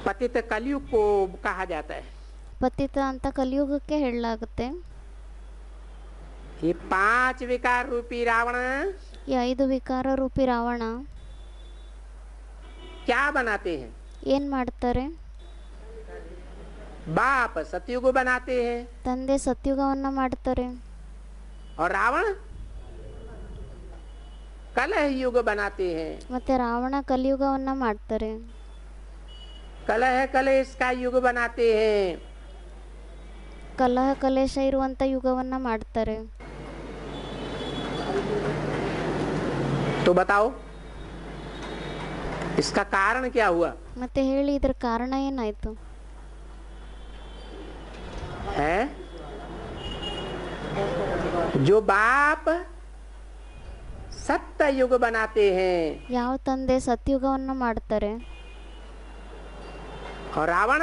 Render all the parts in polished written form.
पतित कलयुग को कहा जाता है। ಪತಿತ ಅಂತ ಕಲಿಯುಗಕ್ಕೆ ಹೇಳಲಾಗುತ್ತೆ. ये 5 विकार रूपी रावण ಈ 5 ವಿಕಾರ ರೂಪಿ ರಾವಣ क्या बनाते हैं? ಏನ್ ಮಾಡ್ತಾರೆ? बाप सतयुग बनाते हैं ತಂದೆ ಸತ್ಯುಗವನ್ನ ಮಾಡ್ತಾರೆ. और रावण कलह युग बनाते हैं। ಮತ್ತೆ ರಾವಣ ಕಲಿಯುಗವನ್ನ ಮಾಡ್ತಾರೆ. कलह कलेश का युग बनाते हैं। ಕಲಹ ಕಲೇಶ ಇರುವಂತ ಯುಗವನ್ನ ಮಾಡ್ತಾರೆ. तो बताओ इसका कारण क्या हुआ? ಮತ್ತೆ ಹೇಳಿ ಇದರ ಕಾರಣ ಏನಾಯ್ತು? है जो बाप सत्य युग बनाते हैं ಯಾವ ತಂದೆ ಸತ್ಯುಗವನ್ನ ಮಾಡ್ತಾರೆ और रावण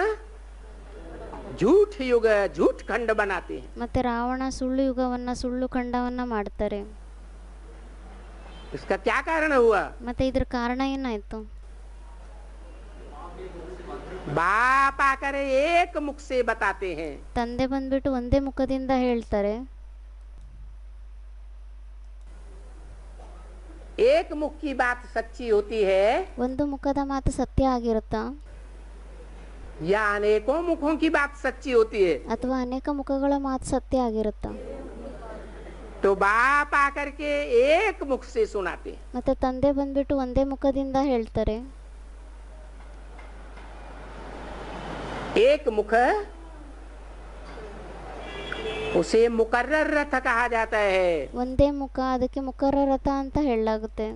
झूठ युग झूठ खंड बनाते हैं। ಮತ್ತೆ ರಾವಣ ಸುಳ್ಳು ಯುಗವನ್ನ ಸುಳ್ಳು ಖಂಡವನ್ನ ಮಾಡ್ತಾರೆ. इसका क्या कारण हुआ? ಮತ್ತೆ ಇದರ ಕಾರಣ ಏನಾಯ್ತು? बाप आकर एक मुख से बताते हैं। ತಂದೆ ಬಂದ್ಬಿಟ್ಟು ಒಂದೇ ಮುಖದಿಂದ ಹೇಳ್ತಾರೆ. एक मुख की बात सच्ची होती है ಒಂದು ಮುಖದ ಮಾತು ಸತ್ಯ ಆಗಿರುತ್ತಾ या अनेकों मुखों की बात सच्ची होती है? ಅಥವಾ ಅನೇಕ ಮುಖಗಳ ಮಾತು ಸತ್ಯ ಆಗಿರುತ್ತಾ? तो बाप आकर के एक मुख से सुनाते हैं। ಮತ್ತೆ ತಂದೆ ಬಂದ್ಬಿಟ್ಟು ಒಂದೇ ಮುಖದಿಂದ ಹೇಳ್ತಾರೆ. एक मुख उसे मुकर्रर रथ कहा जाता है। ಒಂದೇ ಮುಖ, ಅದಕ್ಕೆ ಮುಖರ್ರ ರಥ ಅಂತ ಹೇಳಲಾಗುತ್ತೆ.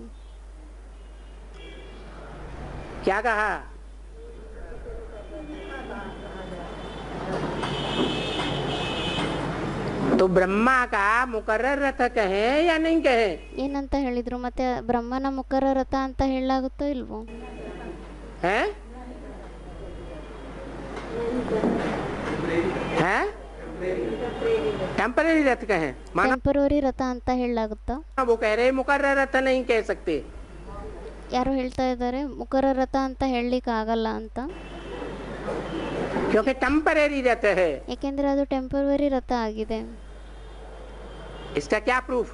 क्या कहा? तो ब्रह्मा का मुकर्रर रथ कहें या नहीं कहें? ಏನಂತ ಹೇಳಿದ್ರು? ಮತ್ತೆ ಬ್ರಹ್ಮನ ಮುಖರ್ರ ರಥ ಅಂತ ಹೇಳಲಾಗುತ್ತೋ ಇಲ್ವೋ? हैं? हैं? टेम्पररी रथ कहें माना ಟೆಂಪರರಿ ರಥ ಅಂತ ಹೇಳಲಾಗುತ್ತಾ? वो कह रहे मुकर्रर रथ नहीं कह सकते। ಯಾರು ಹೇಳ್ತಾ ಇದ್ದಾರೆ ಮುಖರ್ರ ರಥ ಅಂತ ಹೇಳಲಿಕ್ಕೆ ಆಗಲ್ಲ ಅಂತ? क्योंकि टेम्पररी रथ है। ಯಾಕೆಂದ್ರೆ ಅದು ಟೆಂಪರರಿ ರಥ ಆಗಿದೆ. इसका क्या प्रूफ?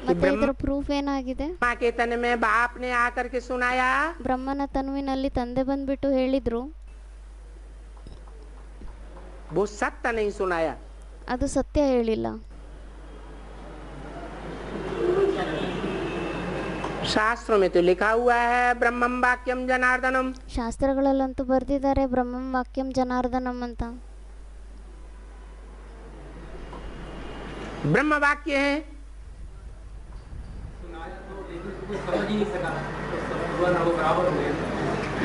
ಮತ್ತೆ ಇದರ ಪ್ರೂಫ್ ಏನಾಗಿದೆ? माँ के तन में बाप ने आकर के सुनाया, ಬ್ರಹ್ಮನ ತನುವಿನಲ್ಲಿ ತಂದೆ ಬಂದ್ಬಿಟ್ಟು ಹೇಳಿದ್ರು, वो सत्य नहीं सुनाया। ಅದು ಸತ್ಯ ಹೇಳಿಲ್ಲ. शास्त्रों में तो लिखा हुआ है ब्रह्मम वाक्यम जनार्दनम। ಶಾಸ್ತ್ರಗಳಲ್ಲಂತೂ ಬರ್ದಿದ್ದಾರೆ ಬ್ರಹ್ಮಂ ವಾಕ್ಯಂ ಜನಾರ್ದನಂ ಅಂತ. ब्रह्म वाक्य है,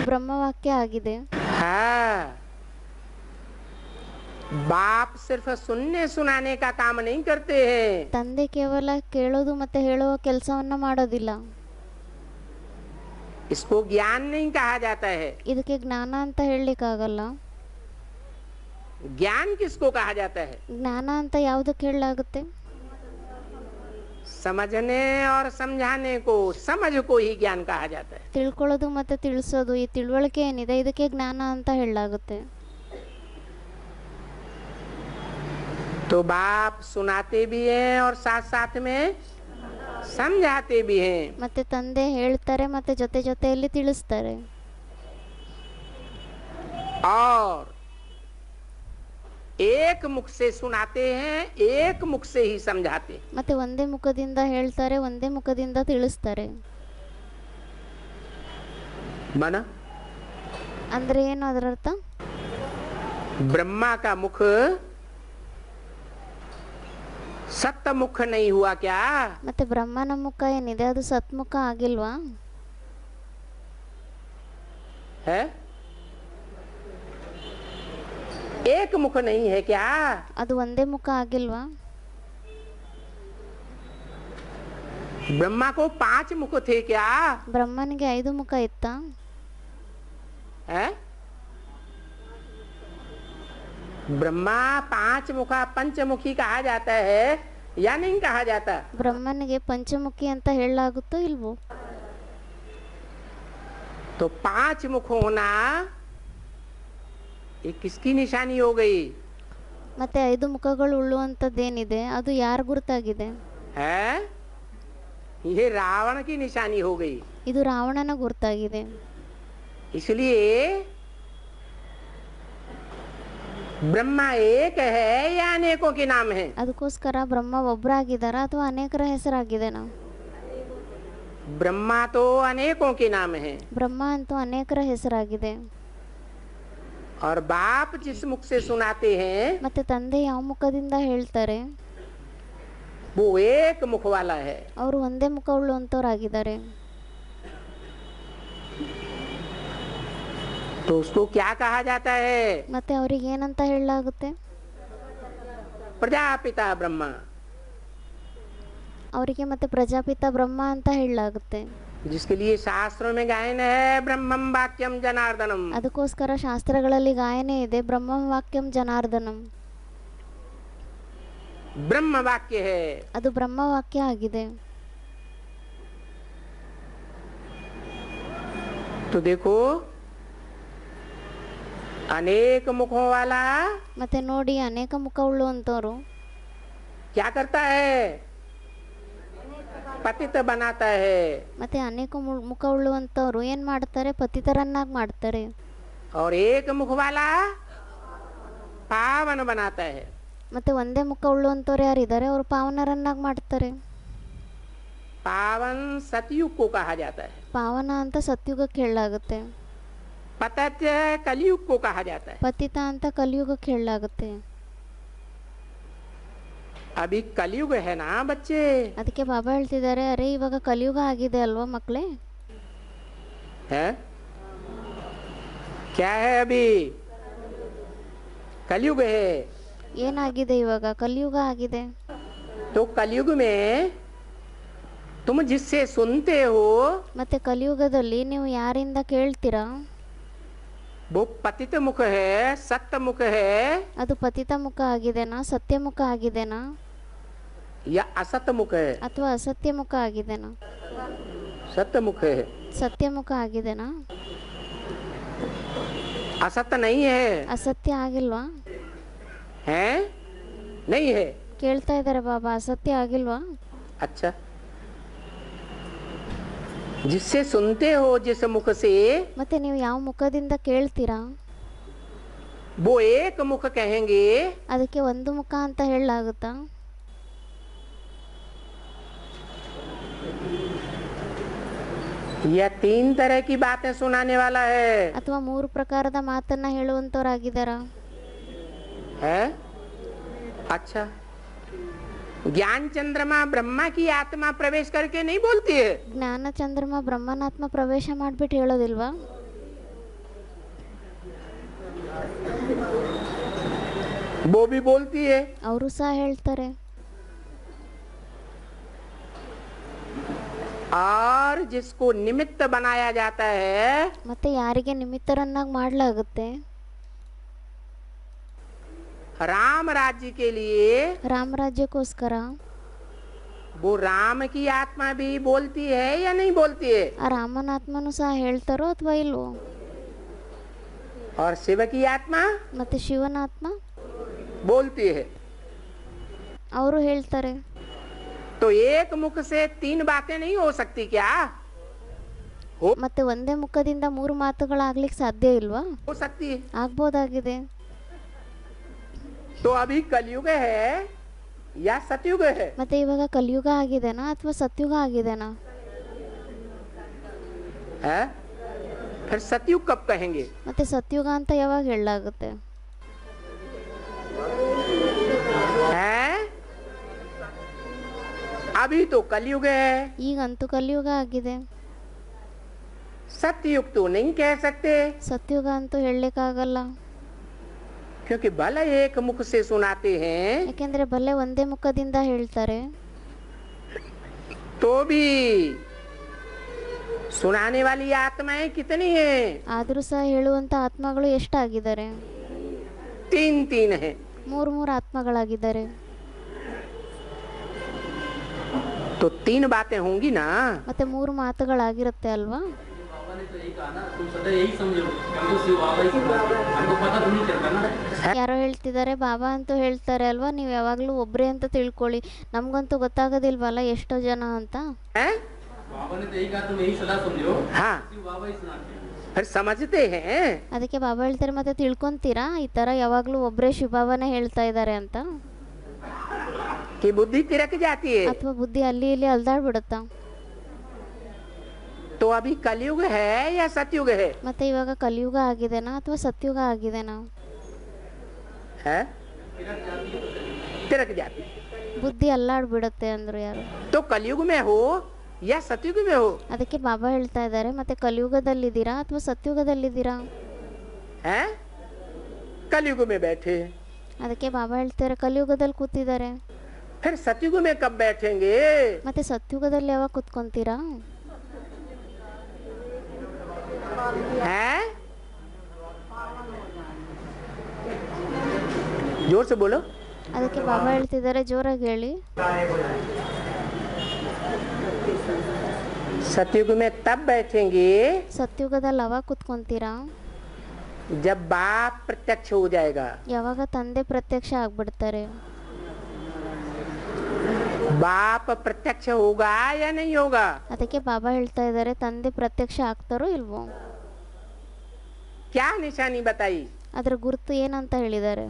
ಬ್ರಹ್ಮವಾಕ್ಯ ಆಗಿದೆ. हाँ। बाप सिर्फ सुनने सुनाने का काम नहीं करते हैं। ತಂದೆ ಕೇವಲ ಕೇಳೋದು ಮತ್ತೆ ಹೇಳುವ ಕೆಲಸವನ್ನ ಮಾಡೋದಿಲ್ಲ. इसको ज्ञान नहीं कहा जाता है। ಇದಕ್ಕೆ ಜ್ಞಾನ ಅಂತ ಹೇಳಲಿಕ್ಕಾಗಲ್ಲ. ज्ञान किसको कहा जाता है? ಜ್ಞಾನ ಅಂತ ಯಾವುದಕ್ಕೆ ಹೇಳಲಾಗುತ್ತೆ? समझने और समझाने को, समझ को ही ज्ञान कहा जाता है। ತಿಳ್ಕೊಳ್ಳೋದು ಮತ್ತೆ ತಿಳಿಸೋದು, ಈ ತಿಳುವಳಿಕೆ ಏನಿದೆ ಇದಕ್ಕೆ ಜ್ಞಾನ ಅಂತ ಹೇಳಲಾಗುತ್ತೆ. तो बाप सुनाते भी हैं और साथ साथ में समझाते भी हैं। ಮತ್ತೆ ತಂದೆ ಹೇಳ್ತಾರೆ ಮತ್ತೆ ಜೊತೆ ಜೊತೆಯಲ್ಲಿ ತಿಳಿಸ್ತಾರೆ. और एक मुख से सुनाते हैं, एक मुख से ही समझाते हैं। ಮತ್ತೆ ಒಂದೇ ಮುಖದಿಂದ ಹೇಳ್ತಾರೆ, ಒಂದೇ ಮುಖದಿಂದ ತಿಳಿಸ್ತಾರೆ. माना ಅಂದ್ರೆ ಏನು ಅದರ ಅರ್ಥ? ब्रह्मा का मुख सत्य मुख नहीं हुआ क्या? ಮತ್ತೆ ಬ್ರಹ್ಮನ ಮುಖ ಏನಿದೆ ಅದು ಸತ್ಮುಖ ಆಗಿಲ್ವಾ? है एक मुख नहीं है क्या? ಅದು ಒಂದೇ ಮುಖ ಆಗಿಲ್ವಾ? ब्रह्मा को 5 मुख थे क्या? ಬ್ರಹ್ಮನಿಗೆ 5 ಮುಖ ಇತ್ತಾ? है ब्रह्मा 5 मुखा पंचमुखी कहा जाता है या नहीं कहा जाता? ಬ್ರಹ್ಮನಿಗೆ ಪಂಚಮುಖಿ ಅಂತ ಹೇಳಲಾಗುತ್ತೋ ಇಲ್ವೋ? तो 5 मुख होना ये किसकी निशानी हो गई ಮತ್ತೆ 5 ಮುಖಗಳು ಉಳ್ಳುವಂಥದ್ದೇನಿದೆ ಅದು ಯಾರ ಗುರುತಾಗಿದೆ? है? ये रावण की निशानी हो गई। ಇದು ರಾವಣನ ಗುರುತಾಗಿದೆ। इसलिए ब्रह्मा एक है या अनेकों के नाम है? ಅದಕ್ಕೋಸ್ಕರ ಬ್ರಹ್ಮ ಒಬ್ಬರಾಗಿದ್ದಾರಾ ಅಥವಾ ಅನೇಕರ ಹೆಸರಾಗಿದೆನಾ? ब्रह्मा तो अनेकों के नाम है ಬ್ರಹ್ಮ ಅಂತೂ ಅನೇಕರ ಹೆಸರಾಗಿದೆ। और बाप जिस मुख से सुनाते हैं ಮತ್ತೆ ತಂದೆ ಯಾವ ಮುಖದಿಂದ ಹೇಳ್ತಾರೆ वो एक मुख वाला है। ಅವರು ಒಂದೇ ಮುಖ ಉಳ್ಳುವಂಥವ್ರಾಗಿದ್ದಾರೆ। तो उसको क्या कहा जाता है? ಮತ್ತೆ ಅವ್ರಿಗೆ ಏನಂತ ಹೇಳಲಾಗುತ್ತೆ? प्रजापिता ब्रह्मा। ಅವರಿಗೆ ಮತ್ತೆ ಪ್ರಜಾಪಿತ ಬ್ರಹ್ಮ ಅಂತ ಹೇಳಲಾಗುತ್ತೆ। जिसके लिए शास्त्रों में गायन है ब्रह्मं वाक्यम जनार्दनम। ಅದಕ್ಕೋಸ್ಕರ ಶಾಸ್ತ್ರಗಳಲ್ಲಿ ಗಾಯನೆ ಇದೆ ಬ್ರಹ್ಮಂ ವಾಕ್ಯಂ ಜನಾರ್ದನಂ। ब्रह्म वाक्य है। ಅದು ಬ್ರಹ್ಮ ವಾಕ್ಯ ಆಗಿದೆ। तो देखो अनेक मुखों वाला ಮತ್ತೆ ನೋಡಿ ಅನೇಕ ಮುಖ ಉಳ್ಳುವಂಥವ್ರು क्या करता है? पतित बनाता है। ಮತ್ತೆ ಅನೇಕ ಮುಖ ಉಳ್ಳುವಂಥವ್ರು ಏನ್ ಮಾಡ್ತಾರೆ? ಪತಿತರನ್ನಾಗಿ ಮಾಡ್ತಾರೆ। और एक मुख वाला पावन बनाता है। ಮತ್ತೆ ಒಂದೇ ಮುಖ ಉಳ್ಳುವಂಥವ್ರು ಯಾರಿದ್ದಾರೆ ಅವರು ಪಾವನರನ್ನಾಗಿ ಮಾಡ್ತಾರೆ। पावन सतयुग को कहा जाता है। ಪಾವನ ಅಂತ ಸತ್ಯುಗಕ್ಕೆ ಹೇಳಲಾಗುತ್ತೆ। पतित कलयुग को कहा जाता है। ಪತಿತ ಅಂತ ಕಲಿಯುಗಕ್ಕೆ ಹೇಳಲಾಗುತ್ತೆ। अभी कलयुग है ना बच्चे? ಅದಕ್ಕೆ ಬಾಬಾ ಹೇಳ್ತಿದ್ದಾರೆ, ಅರೆ ಇವಾಗ ಕಲಿಯುಗ ಆಗಿದೆ ಅಲ್ವಾ ಮಕ್ಕಳೇ? है क्या है? अभी कलयुग है। ಏನಾಗಿದೆ ಇವಾಗ? ಕಲಿಯುಗ ಆಗಿದೆ। तो कलयुग में तुम जिससे सुनते हो ಮತ್ತೆ ಕಲಿಯುಗದಲ್ಲಿ ನೀವು ಯಾರಿಂದ ಕೇಳ್ತೀರಾ वो पतित मुख है, सत्य मुख है ಅದು ಪತಿತ ಮುಖ ಆಗಿದೆನಾ, ಸತ್ಯ ಮುಖ ಆಗಿದೆನಾ, या असत मुख है? ಅಥವಾ ಅಸತ್ಯ ಮುಖ ಆಗಿದೆನಾ? सत्य मुख है। ಸತ್ಯ ಮುಖ ಆಗಿದೆನಾ? असत नहीं है। ಅಸತ್ಯ ಆಗಿಲ್ವಾ? है नहीं है। ಕೇಳ್ತಾ ಇದ್ದಾರೆ ಬಾಬಾ, ಅಸತ್ಯ ಆಗಿಲ್ವಾ? अच्छा, जिससे सुनते हो जिस मुख से ಮತ್ತೆ ನೀವು ಯಾವ ಮುಖದಿಂದ ಕೇಳ್ತೀರಾ वो एक मुख कहेंगे। ಅದಕ್ಕೆ ಒಂದು ಮುಖ ಅಂತ ಹೇಳಲಾಗುತ್ತಾ? यह 3 तरह की बातें सुनाने वाला है। ಅಥವಾ 3 ಪ್ರಕಾರದ ಮಾತನ್ನ ಹೇಳುವಂತವರಾಗಿದ್ದಾರಾ? है अच्छा, ज्ञान चंद्रमा ब्रह्मा की आत्मा प्रवेश करके नहीं बोलती है। ಜ್ಞಾನ ಚಂದ್ರಮ ಬ್ರಹ್ಮನಾತ್ಮ ಪ್ರವೇಶ ಮಾಡ್ಬಿಟ್ಟು ಹೇಳೋದಿಲ್ವಾ? वो भी बोलती है। ಅವರು ಸಹ ಹೇಳ್ತಾರೆ। और जिसको निमित्त बनाया जाता है ಮತ್ತೆ ಯಾರಿಗೆ ನಿಮಿತ್ತರನ್ನಾಗಿ ಮಾಡಲಾಗುತ್ತೆ? राम राज्य के लिए ರಾಮರಾಜ್ಯಕ್ಕೋಸ್ಕರ वो राम की आत्मा भी बोलती है या नहीं बोलती है? ಆ ರಾಮನಾತ್ಮನು ಸಹ ಹೇಳ್ತಾರೋ ಅಥವಾ ಇಲ್ವೋ? और शिव की आत्मा ಮತ್ತೆ ಶಿವನಾತ್ಮ बोलती है। ಅವರು ಹೇಳ್ತಾರೆ। तो एक मुख से 3 बातें नहीं हो सकती क्या? ಮತ್ತೆ ಒಂದೇ ಮುಖದಿಂದ 3 ಮಾತುಗಳಾಗ್ಲಿಕ್ಕೆ ಸಾಧ್ಯ ಇಲ್ವಾ? हो सकती है। ಆಗ್ಬೋದಾಗಿದೆ। तो अभी कलयुग है या सतयुग है? ಮತ್ತೆ ಇವಾಗ ಕಲಿಯುಗ ಆಗಿದೆನಾ ಅಥವಾ ಸತ್ಯುಗ ಆಗಿದೆನಾ? है फिर सतयुग कब कहेंगे? ಮತ್ತೆ ಸತ್ಯುಗ ಅಂತ ಯಾವಾಗ ಹೇಳಲಾಗುತ್ತೆ? है अभी तो कलयुग है। ಈಗಂತೂ ಕಲಿಯುಗ ಆಗಿದೆ। सतयुग तो नहीं कह सकते ಸತ್ಯುಗ ಅಂತೂ ಹೇಳಲಿಕ್ಕಾಗಲ್ಲ। क्योंकि भले एक मुख से सुनाते हैं ಯಾಕೆಂದ್ರೆ ಬಲ್ಲೆ ಒಂದೇ ಮುಖದಿಂದ ಹೇಳ್ತಾರೆ, तो भी सुनाने वाली आत्माएं कितनी हैं? ಆದರೂ ಸಹ ಹೇಳುವಂತ ಆತ್ಮಗಳು ಎಷ್ಟಾಗಿದ್ದಾರೆ? 3 है। 3 ಆತ್ಮಗಳಾಗಿದ್ದಾರೆ। तो 3 बातें होंगी ना। ಮತ್ತೆ 3 ಮಾತುಗಳಾಗಿರುತ್ತೆ ಅಲ್ವಾ? ने तो यही कहा ना, तुम सदा यही समझो हमको शिव बाबा ही सिखाते हैं, हमको पता तो नहीं चलता ना। ಯಾರೋ ಹೇಳ್ತಿದ್ದಾರೆ ಬಾಬಾ ಅಂತೂ ಹೇಳ್ತಾರೆ ಅಲ್ವಾ, ನೀವು ಯಾವಾಗಲೂ ಒಬ್ಬರೇ ಅಂತ ತಿಳ್ಕೊಳ್ಳಿ, ನಮಗಂತೂ ಗೊತ್ತಾಗೋದಿಲ್ವಲ್ಲ ಎಷ್ಟೋ ಜನ ಅಂತ. हैं? बाबा ने तो यही कहा तुम यही सदा समझो हाँ शिव बाबा ही सुनाते हैं। फिर समझते हैं ಅದಕ್ಕೆ ಬಾಬಾ ಹೇಳ್ತಾರೆ ಮತ್ತೆ ತಿಳ್ಕೊಂತೀರಾ ಈ ಥರ ಯಾವಾಗಲೂ ಒಬ್ಬರೇ ಶಿವಬಾಬಾನೇ ಹೇಳ್ತಾ ಇದ್ದಾರೆ ಅಂತ, कि बुद्धि तिरक जाती है। ಅಥವಾ ಬುದ್ಧಿ ಅಲ್ಲಿ ಇಲ್ಲಿ ಅಲ್ದಾಡ್ಬಿಡುತ್ತಾ? तो अभी कलयुग है या सतयुग है? ಮತ್ತೆ ಇವಾಗ ಕಲಿಯುಗ ಆಗಿದೆನಾ ಅಥವಾ ಸತ್ಯುಗ ಆಗಿದೆನಾ? है तिरक जाती। ಬುದ್ಧಿ ಅಲ್ಲಾಡ್ಬಿಡುತ್ತೆ ಅಂದ್ರು ಯಾರು. तो कलयुग में हो या सतयुग में हो? ಅದಕ್ಕೆ ಬಾಬಾ ಹೇಳ್ತಾ ಇದ್ದಾರೆ ಮತ್ತೆ ಕಲಿಯುಗದಲ್ಲಿದ್ದೀರಾ ಅಥವಾ ಸತ್ಯುಗದಲ್ಲಿದ್ದೀರಾ? हैं? कलयुग में बैठे, ಅದಕ್ಕೆ ಬಾಬಾ ಹೇಳ್ತಾರೆ ಕಲಿಯುಗದಲ್ಲಿ ಕೂತಿದ್ದಾರೆ. फिर सतयुग में कब बैठेंगे? ಮತ್ತೆ ಸತ್ಯುಗದಲ್ಲಿ ಯಾವಾಗ ಕೂತ್ಕೊಂತೀರಾ? हैं? जोर से बोलो। ಅದಕ್ಕೆ ಬಾಬಾ ಹೇಳ್ತಿದ್ದಾರೆ ಜೋರಾಗಿ ಹೇಳಿ. सतयुग में तब बैठेंगे ಸತ್ಯುಗದಲ್ಲಿ ಯಾವಾಗ ಕೂತ್ಕೊಂತೀರಾ? जब बाप प्रत्यक्ष हो जाएगा। ಯಾವಾಗ ತಂದೆ ಪ್ರತ್ಯಕ್ಷ ಆಗ್ಬಿಡ್ತಾರೆ. बाप प्रत्यक्ष होगा या नहीं होगा? ಅದಕ್ಕೆ ಬಾಬಾ ಹೇಳ್ತಾ ಇದ್ದಾರೆ ತಂದೆ ಪ್ರತ್ಯಕ್ಷ ಆಗ್ತಾರೋ ಇಲ್ವೋ? क्या निशानी बताई? ಅದರ ಗುರುತು ಏನಂತ ಹೇಳಿದ್ದಾರೆ?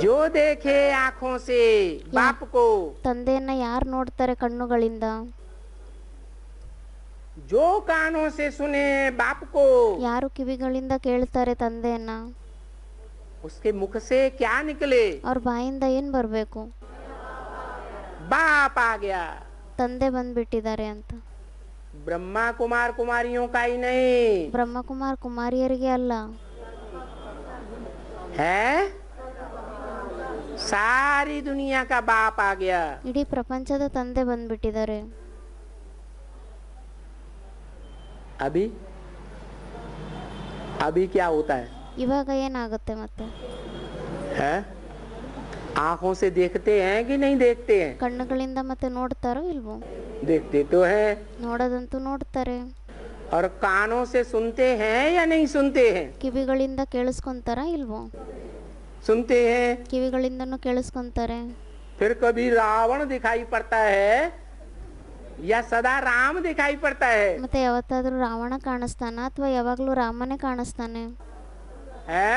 जो देखे आँखों से बाप को, ತಂದೆಯನ್ನ ಯಾರು ನೋಡ್ತಾರೆ ಕಣ್ಣುಗಳಿಂದ? जो कानों से सुने बाप को, ಯಾರು ಕಿವಿಗಳಿಂದ ಕೇಳ್ತಾರೆ ತಂದೆಯನ್ನ? उसके मुख से क्या निकले? ಅವ್ರ ಬಾಯಿಂದ ಏನ್ ಬರ್ಬೇಕು? बाप आ गया। ತಂದೆ ಬಂದ್ಬಿಟ್ಟಿದ್ದಾರೆ ಅಂತ. ब्रह्मा कुमार कुमारियों का ही नहीं ಬ್ರಹ್ಮಕುಮಾರ್ ಕುಮಾರಿಯರಿಗೆ ಅಲ್ಲ, है, सारी दुनिया का बाप आ गया। ಇಡೀ ಪ್ರಪಂಚದ ತಂದೆ ಬಂದ್ಬಿಟ್ಟಿದ್ದಾರೆ. अभी अभी क्या होता है? ಇವಾಗ ಏನಾಗುತ್ತೆ ಮತ್ತೆ? है आंखों से देखते हैं कि नहीं देखते हैं? ಕಣ್ಣುಗಳಿಂದ ಮತ್ತೆ ನೋಡ್ತಾರೋ ಇಲ್ವೋ? देखते तो हैं। ನೋಡೋದಂತೂ ನೋಡ್ತಾರೆ. और कानों से सुनते हैं या नहीं सुनते हैं? ಕಿವಿಗಳಿಂದ ಕೇಳಿಸ್ಕೊಂತಾರ ಇಲ್ವೋ? सुनते हैं। ಕಿವಿಗಳಿಂದನೂ ಕೇಳಿಸ್ಕೊಂತಾರೆ. फिर कभी रावण दिखाई पड़ता है या सदा राम दिखाई पड़ता है? ಮತ್ತೆ ಯಾವತ್ತಾದ್ರೂ ರಾವಣ ಕಾಣಿಸ್ತಾನ ಅಥವಾ ಯಾವಾಗ್ಲೂ ರಾಮನೇ ಕಾಣಿಸ್ತಾನೆ? है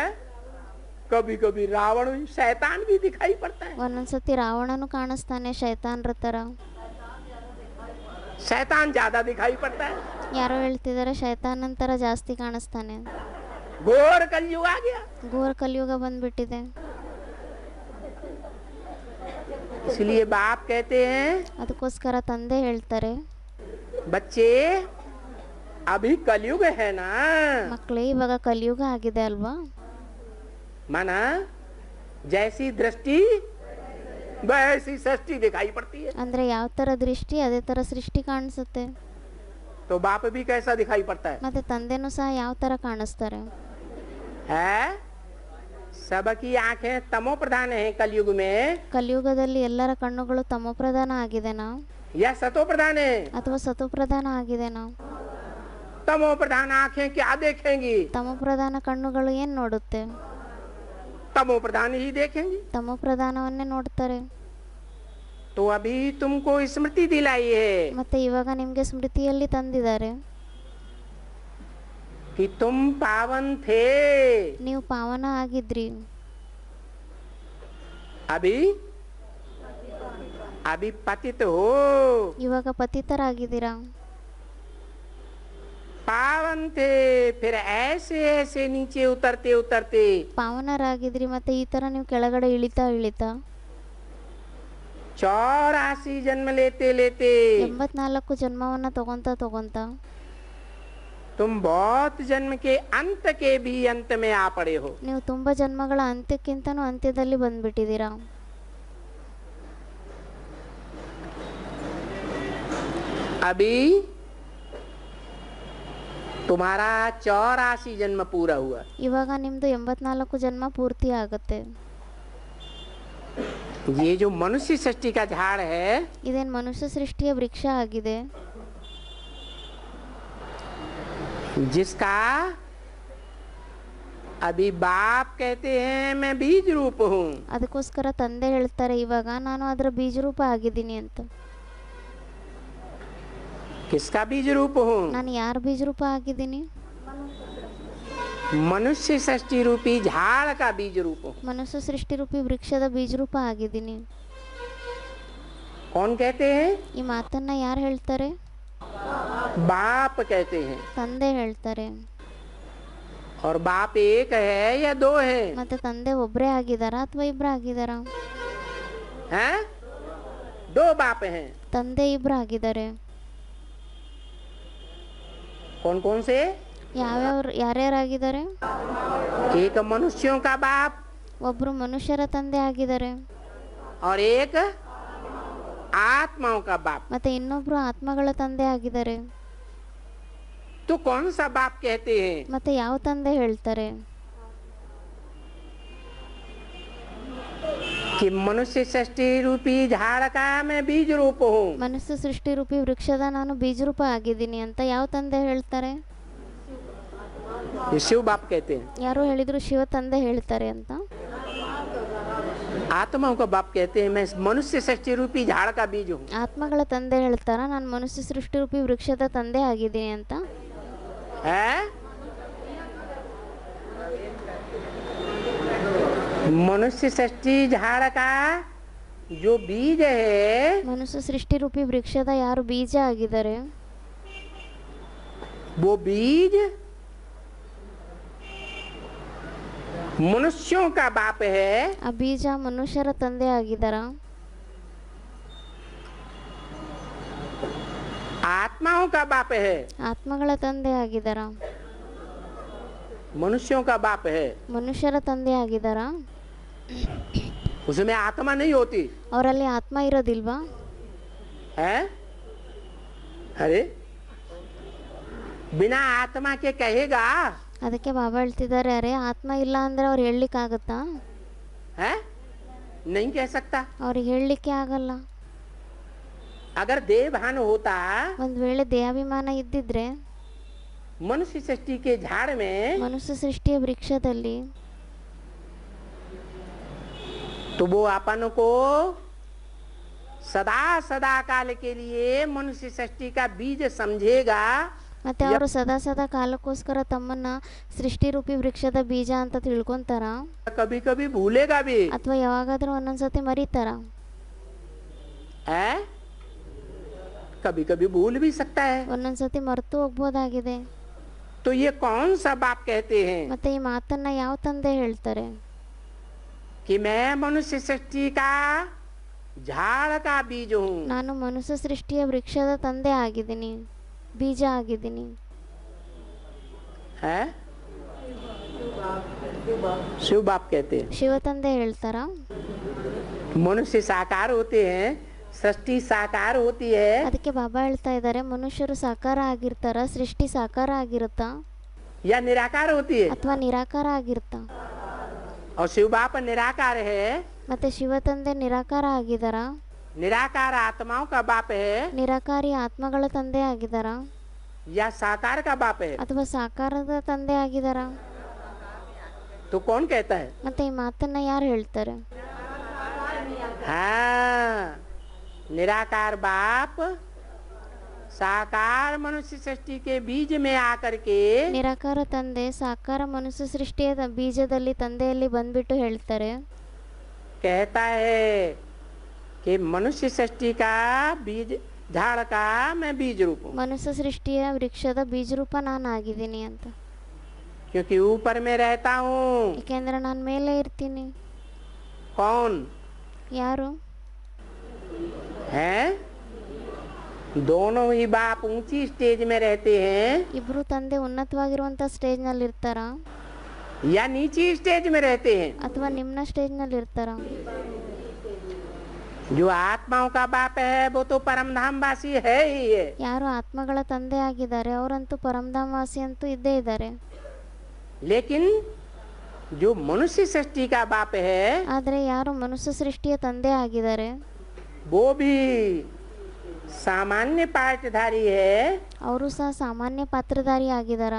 कभी कभी रावण शैतान भी दिखाई पड़ता है। ಒಂದೊಂದ್ಸತಿ ರಾವಣನು ಕಾಣಿಸ್ತಾನೆ ಶೈತಾನ್ರ ತರ. शैतान ज्यादा दिखाई पड़ता है। ಯಾರೋ ಹೇಳ್ತಿದ್ದಾರೆ ಶೈತಾನ್ ಅಂತರ ಜಾಸ್ತಿ ಕಾಣಿಸ್ತಾನೆ. घोर कलयुग आ गया। ಘೋರ ಕಲಿಯುಗ ಬಂದ್ಬಿಟ್ಟಿದೆ. इसलिए बाप कहते हैं ಅದಕ್ಕೋಸ್ಕರ ತಂದೆ ಹೇಳ್ತಾರೆ बच्चे अभी कलयुग है ना, ಮಕ್ಕಳೇ ಇವಾಗ ಕಲಿಯುಗ ಆಗಿದೆ ಅಲ್ವಾ? माना जैसी दृष्टि वैसी सृष्टि दिखाई पड़ती है। ಅಂದ್ರೆ ಯಾವ ತರ ದೃಷ್ಟಿ ಅದೇ ತರ ಸೃಷ್ಟಿ ಕಾಣಿಸುತ್ತೆ. तो बाप भी कैसा दिखाई पड़ता है? ಮತ್ತೆ ತಂದೆನೂ ಸಹ ಯಾವ ತರ ಕಾಣಿಸ್ತಾರೆ? है सबकी आंखें तमो प्रधान है कलयुग में ಕಲಿಯುಗದಲ್ಲಿ ಎಲ್ಲರ ಕಣ್ಣುಗಳು ತಮೋಪ್ರಧಾನ ಆಗಿದೆನಾ या सतो प्रधान है? ಅಥವಾ ಸತೋಪ್ರಧಾನ ಆಗಿದೆನಾ? तमो प्रधान आंखें क्या देखेंगी? ತಮೋಪ್ರಧಾನ ಕಣ್ಣುಗಳು ಏನ್ ನೋಡುತ್ತೆ? तमो प्रधान ही देखेंगी। ತಮೋಪ್ರಧಾನವನ್ನೇ ನೋಡ್ತಾರೆ. तो अभी तुमको स्मृति दिलाई है ಮತ್ತೆ ಇವಾಗ ನಿಮ್ಗೆ ಸ್ಮೃತಿಯಲ್ಲಿ ತಂದಿದ್ದಾರೆ कि तुम पावन थे। ನೀವು ಪಾವನ ಆಗಿದ್ರಿ. अभी अभी पतित हो। ಇವಾಗ ಪತಿತರಾಗಿದ್ದೀರಾ. पावन थे फिर ऐसे ऐसे नीचे उतरते उतरते ಪಾವನರಾಗಿದ್ರಿ ಮತ್ತೆ ಈ ತರ ನೀವು ಕೆಳಗಡೆ ಇಳಿತಾ ಇಳಿತಾ 84 जन्म लेते लेते 84 ಜನ್ಮವನ್ನ ತಗೊಂತ तुम बहुत जन्म के अंत के भी अंत में आ पड़े हो। ನೀವು ತುಂಬಾ ಜನ್ಮಗಳ ಅಂತ್ಯಕ್ಕಿಂತನೂ ಅಂತ್ಯದಲ್ಲಿ ಬಂದ್ಬಿಟ್ಟಿದ್ದೀರಾ. अभी तुम्हारा 84 जन्म पूरा हुआ। ಇವಾಗ ನಿಮ್ದು 84 ಜನ್ಮ ಪೂರ್ತಿ ಆಗುತ್ತೆ. ये जो मनुष्य सृष्टि का झाड़ है ಇದೇನ್ ಮನುಷ್ಯ ಸೃಷ್ಟಿಯ ವೃಕ್ಷ ಆಗಿದೆ. जिसका अभी बाप कहते हैं मैं बीज रूप हूँ, ಅದಕ್ಕೋಸ್ಕರ ತಂದೆ ಹೇಳ್ತಾರೆ ಇವಾಗ ನಾನು ಅದರ ಬೀಜ ರೂಪ ಆಗಿದ್ದೀನಿ ಅಂತ. किसका बीज रूप हूँ? ನಾನು ಯಾರ ಬೀಜ ರೂಪ ಆಗಿದ್ದೀನಿ? मनुष्य सृष्टि रूपी झाड़ का बीज रूप हूँ. ಮನುಷ್ಯ ಸೃಷ್ಟಿ ರೂಪಿ ವೃಕ್ಷದ ಬೀಜ ರೂಪ ಆಗಿದ್ದೀನಿ. कौन कहते हैं? ಈ ಮಾತನ್ನ ಯಾರು ಹೇಳ್ತಾರೆ? बाप कहते हैं. ತಂದೆ ಹೇಳ್ತಾರೆ. और बाप एक है या दो है? ಮತ್ತೆ ತಂದೆ ಒಬ್ಬರೇ ಆಗಿದಾರಾ ಅಥವಾ ಇಬ್ರು ಆಗಿದಾರಾ? हैं? दो बाप हैं. ತಂದೆ ಇಬ್ರು ಆಗಿದ್ದಾರೆ. कौन कौन से? ಯಾರ್ಯಾರಾಗಿದ್ದಾರೆ? एक मनुष्यों का बाप ಒಬ್ರು ಮನುಷ್ಯರ ತಂದೆ ಆಗಿದ್ದಾರೆ, और एक आत्माओं का बाप. ಮತ್ತೆ ಇನ್ನೊಬ್ರು ಆತ್ಮಗಳ ತಂದೆ ಆಗಿದ್ದಾರೆ. तो कौन सा बाप कहते हैं? ಮತ್ತೆ ಯಾವ ತಂದೆ ಹೇಳ್ತಾರೆ? कि मनुष्य सृष्टि रूपी झाड़ का मैं बीज रूप हूँ. ಮನಸ್ಸು ಸೃಷ್ಟಿ ರೂಪಿ ವೃಕ್ಷದ ನಾನು ಬೀಜ ರೂಪ ಆಗಿದ್ದೀನಿ ಅಂತ ಯಾವ ತಂದೆ ಹೇಳ್ತಾರೆ? ये शिव बाप कहते हैं. ಯಾರು ಹೇಳಿದ್ರು ಶಿವ ತಂದೆ ಹೇಳ್ತಾರೆ ಅಂತ. आत्माओं का बाप कहते हैं मैं मनुष्य सृष्टि रूपी झाड़ का बीज हूँ. ಆತ್ಮಗಳ ತಂದೆ ಹೇಳ್ತಾರ ನಾನು ಮನುಷ್ಯ ಸೃಷ್ಟಿ ರೂಪಿ ವೃಕ್ಷದ ತಂದೆ ಆಗಿದ್ದೀನಿ ಅಂತ. है? मनुष्य सृष्टि झाड़ का जो बीज है ಮನುಷ್ಯ ಸೃಷ್ಟಿ ರೂಪಿ ವೃಕ್ಷದ ಯಾರು ಬೀಜ ಆಗಿದ್ದಾರೆ, वो बीज मनुष्यों का बाप है. ಆ ಬೀಜ ಮನುಷ್ಯರ ತಂದೆ ಆಗಿದಾರ, आत्माओं का बाप है. ಆತ್ಮಗಳ ತಂದೆ ಆಗಿದಾರ, मनुष्यों का बाप है. ಮನುಷ್ಯರ ತಂದೆ ಆಗಿದಾರ. उसमें आत्मा नहीं होती ಅವರಲ್ಲಿ ಆತ್ಮ ಇರೋದಿಲ್ವಾ? है? अरे बिना आत्मा के कहेगा ಅದಕ್ಕೆ ಬಾಬಾ ಹೇಳ್ತಿದ್ದಾರೆ, ಅರೆ ಆತ್ಮ ಇಲ್ಲ ಅಂದ್ರೆ ಅವ್ರು ಹೇಳಲಿಕ್ಕಾಗತ್ತಾ? है? नहीं कह सकता. ಅವ್ರಿಗೆ ಹೇಳಲಿಕ್ಕೆ ಆಗಲ್ಲ. अगर देवभान होता ಒಂದ್ ವೇಳೆ ದೇಹಾಭಿಮಾನ ಇದ್ದಿದ್ರೆ मनुष्य सृष्टि के झाड़ में ಮನುಷ್ಯ ಸೃಷ್ಟಿಯ ವೃಕ್ಷದಲ್ಲಿ तो वो अपन को सदा सदा काल के लिए मनुष्य सृष्टि का बीज समझेगा. ಮತ್ತೆ ಅವರು ಸದಾ ಸದಾ ಕಾಲಕ್ಕೋಸ್ಕರ ತಮ್ಮನ್ನ ಸೃಷ್ಟಿ ರೂಪಿ ವೃಕ್ಷದ ಬೀಜ ಅಂತ ತಿಳ್ಕೊಂತಾರ, कभी कभी भूलेगा भी. ಅಥವಾ ಯಾವಾಗಾದ್ರೂ ಒಂದೊಂದ್ಸತಿ ಮರೀತಾರ? है? कभी कभी भूल भी सकता है. ಒಂದೊಂದ್ಸತಿ ಮರೆತು ಹೋಗ್ಬೋದಾಗಿದೆ. तो ये कौन सा बाप कहते हैं ಮತ್ತೆ ಈ ಮಾತನ್ನ ಯಾವ ತಂದೆ ಹೇಳ್ತಾರೆ? कि मैं मनुष्य सृष्टि का झाड़ का बीज हूँ. ನಾನು ಮನುಷ್ಯ ಸೃಷ್ಟಿಯ ವೃಕ್ಷದ ತಂದೆ ಆಗಿದ್ದೀನಿ, ಬೀಜ ಆಗಿದ್ದೀನಿ. है? शिव बाप कहते हैं. ಶಿವ ತಂದೆ ಹೇಳ್ತಾರ? मनुष्य साकार होते हैं, सृष्टि साकार होती है. ಅದಕ್ಕೆ ಬಾಬಾ ಹೇಳ್ತಾ ಇದ್ದಾರೆ, ಮನುಷ್ಯರು ಸಾಕಾರ ಆಗಿರ್ತಾರ, ಸೃಷ್ಟಿ ಸಾಕಾರ ಆಗಿರುತ್ತಾ या निराकार होती है. ಅಥವಾ ನಿರಾಕಾರ ಆಗಿರುತ್ತಾ? और शिव बाप निराकार है. ಮತ್ತೆ ಶಿವ ತಂದೆ ನಿರಾಕಾರ ಆಗಿದಾರ, निराकार आत्माओं का बाप है ನಿರಾಕಾರಿ ಆತ್ಮಗಳ ತಂದೆ ಆಗಿದಾರ, या साकार का बाप है. ಅಥವಾ ಸಾಕಾರದ ತಂದೆ ಆಗಿದಾರ? तो कौन कहता है? ಮತ್ತೆ ಈ ಮಾತನ್ನ ಯಾರು ಹೇಳ್ತಾರೆ? हाँ, निराकार बाप साकार मनुष्य सृष्टि के बीज में आकर के ನಿರಾಕಾರ ತಂದೆ ಸಾಕಾರ ಮನುಷ್ಯ ಸೃಷ್ಟಿಯ ಬೀಜದಲ್ಲಿ ತಂದೆಯಲ್ಲಿ ಬಂದ್ಬಿಟ್ಟು ಹೇಳ್ತಾರೆ, कहता है कि मनुष्य सृष्टि का बीज झाड़ का मैं बीज रूप हूँ. ಮನುಷ್ಯ ಸೃಷ್ಟಿಯ ವೃಕ್ಷದ ಬೀಜ ರೂಪ ನಾನು ಆಗಿದ್ದೀನಿ ಅಂತ. क्योंकि ऊपर में रहता हूँ. ಏಕೆಂದ್ರೆ ನಾನು ಮೇಲೆ ಇರ್ತೀನಿ. कौन ಯಾರು? है? दोनों ही बाप ऊंची स्टेज में रहते हैं ಇಬ್ರು ತಂದೆ ಉನ್ನತವಾಗಿರುವಂತ ಸ್ಟೇಜ್ ನಲ್ಲಿ ಇರ್ತಾರ या नीची स्टेज में रहते हैं. ಅಥವಾ ನಿಮ್ನ ಸ್ಟೇಜ್ ನಲ್ಲಿ ಇರ್ತಾರ? जो आत्माओं का बाप है वो तो परम धाम वासी है ही है. ಯಾರು ಆತ್ಮಗಳ ತಂದೆ ಆಗಿದ್ದಾರೆ ಅವರಂತೂ ಪರಮಧಾಮ ವಾಸಿ ಅಂತೂ ಇದ್ದೇ ಇದ್ದಾರೆ. लेकिन जो मनुष्य सृष्टि का बाप है ಆದ್ರೆ ಯಾರು ಮನುಷ್ಯ ಸೃಷ್ಟಿಯ ತಂದೆ ಆಗಿದ್ದಾರೆ वो भी सामान्य पाठधारी है ಅವರು ಸಹ ಸಾಮಾನ್ಯ ಪಾತ್ರಧಾರಿ ಆಗಿದಾರ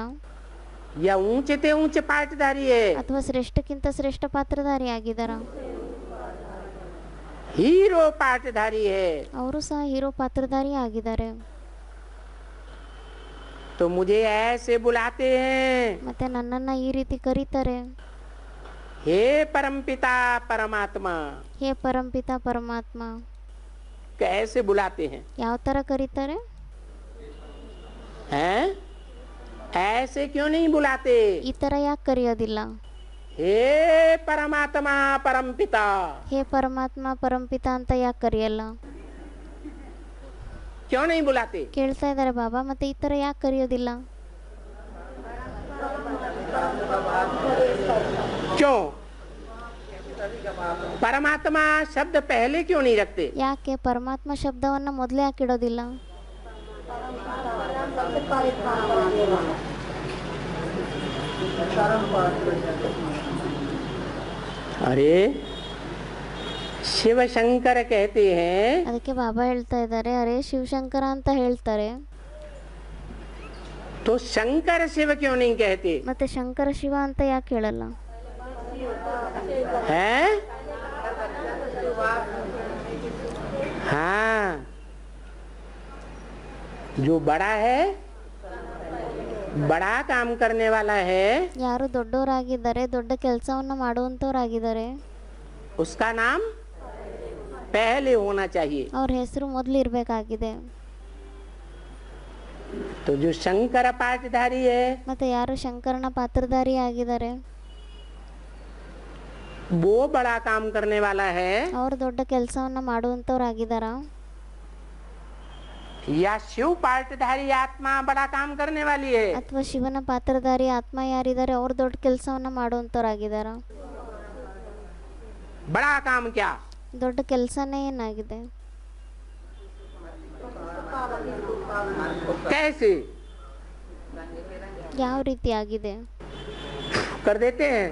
या ऊंचे ते ऊंचे पाठधारी है? ಅಥವಾ ಶ್ರೇಷ್ಠಕ್ಕಿಂತ ಶ್ರೇಷ್ಠ ಪಾತ್ರಧಾರಿ ಆಗಿದಾರ? हीरो पाठधारी है। ಅವರು ಸಹ ಹೀರೋ ಪಾತ್ರಧಾರಿ ಆಗಿದ್ದಾರೆ। तो मुझे ऐसे बुलाते हैं, ಮತ್ತೆ ನನ್ನನ್ನ ಈ ರೀತಿ ಕರೀತಾರೆ, हे परमपिता परमात्मा। ಹೇ ಪರಂಪಿತ ಪರಮಾತ್ಮ। कैसे बुलाते हैं? ಯಾವ ತರ ಕರೀತಾರೆ? हैं? ऐसे क्यों नहीं बुलाते? ಈ ತರ ಯಾಕೆ ಕರೆಯೋದಿಲ್ಲ? हे परमात्मा परमपिता। ಹೇ ಪರಮಾತ್ಮ ಪರಂಪಿತ ಅಂತ ಯಾಕೆ ಕರೆಯಲ್ಲ? क्यों नहीं बुलाते? ಕೇಳ್ತಾ ಇದ್ದಾರೆ ಬಾಬಾ, ಮತ್ತೆ ಈ ತರ ಯಾಕೆ ಕರೆಯೋದಿಲ್ಲ? क्यों? परमात्मा शब्द पहले क्यों नहीं रखते? ಯಾಕೆ ಪರಮಾತ್ಮ ಶಬ್ದವನ್ನ ಮೊದಲೇ ಯಾಕೆ ಇಡೋದಿಲ್ಲ? अरे शिव शंकर कहते हैं, ಅದಕ್ಕೆ ಬಾಬಾ ಹೇಳ್ತಾ ಇದ್ದಾರೆ, ಅರೆ ಶಿವಶಂಕರ ಅಂತ ಹೇಳ್ತಾರೆ, तो शंकर शिव क्यों नहीं कहते? ಮತ್ತೆ ಶಂಕರ ಶಿವ ಅಂತ ಯಾಕೆ ಹೇಳಲ್ಲ? है? हाँ, जो बड़ा है, बड़ा काम करने वाला है, ಯಾರು ದೊಡ್ಡವರಾಗಿದ್ದಾರೆ, ದೊಡ್ಡ ಕೆಲಸವನ್ನ ಮಾಡುವಂತವರಾಗಿದ್ದಾರೆ, उसका नाम पहले होना चाहिए। ಅವ್ರ ಹೆಸರು ಮೊದಲು ಇರಬೇಕಾಗಿದೆ। तो जो शंकर पाठधारी है, ಮತ್ತೆ ಯಾರು ಶಂಕರನ ಪಾತ್ರಧಾರಿ ಆಗಿದ್ದಾರೆ, वो बड़ा काम करने वाला है, ಅವ್ರು ದೊಡ್ಡ ಕೆಲಸವನ್ನ ಮಾಡುವಂತವರಾಗಿದ್ದಾರ? या शिव पाठधारी आत्मा बड़ा काम करने वाली है? ಅಥವಾ ಶಿವನ ಪಾತ್ರಧಾರಿ ಆತ್ಮ ಯಾರಿದ್ದಾರೆ ಅವ್ರು ದೊಡ್ಡ ಕೆಲಸವನ್ನ ಮಾಡುವಂತವರಾಗಿದ್ದಾರ? बड़ा काम क्या? ದೊಡ್ಡ ಕೆಲಸನೇ ಏನಾಗಿದೆ? कैसे ಯಾವ ರೀತಿ ಆಗಿದೆ? कर देते हैं,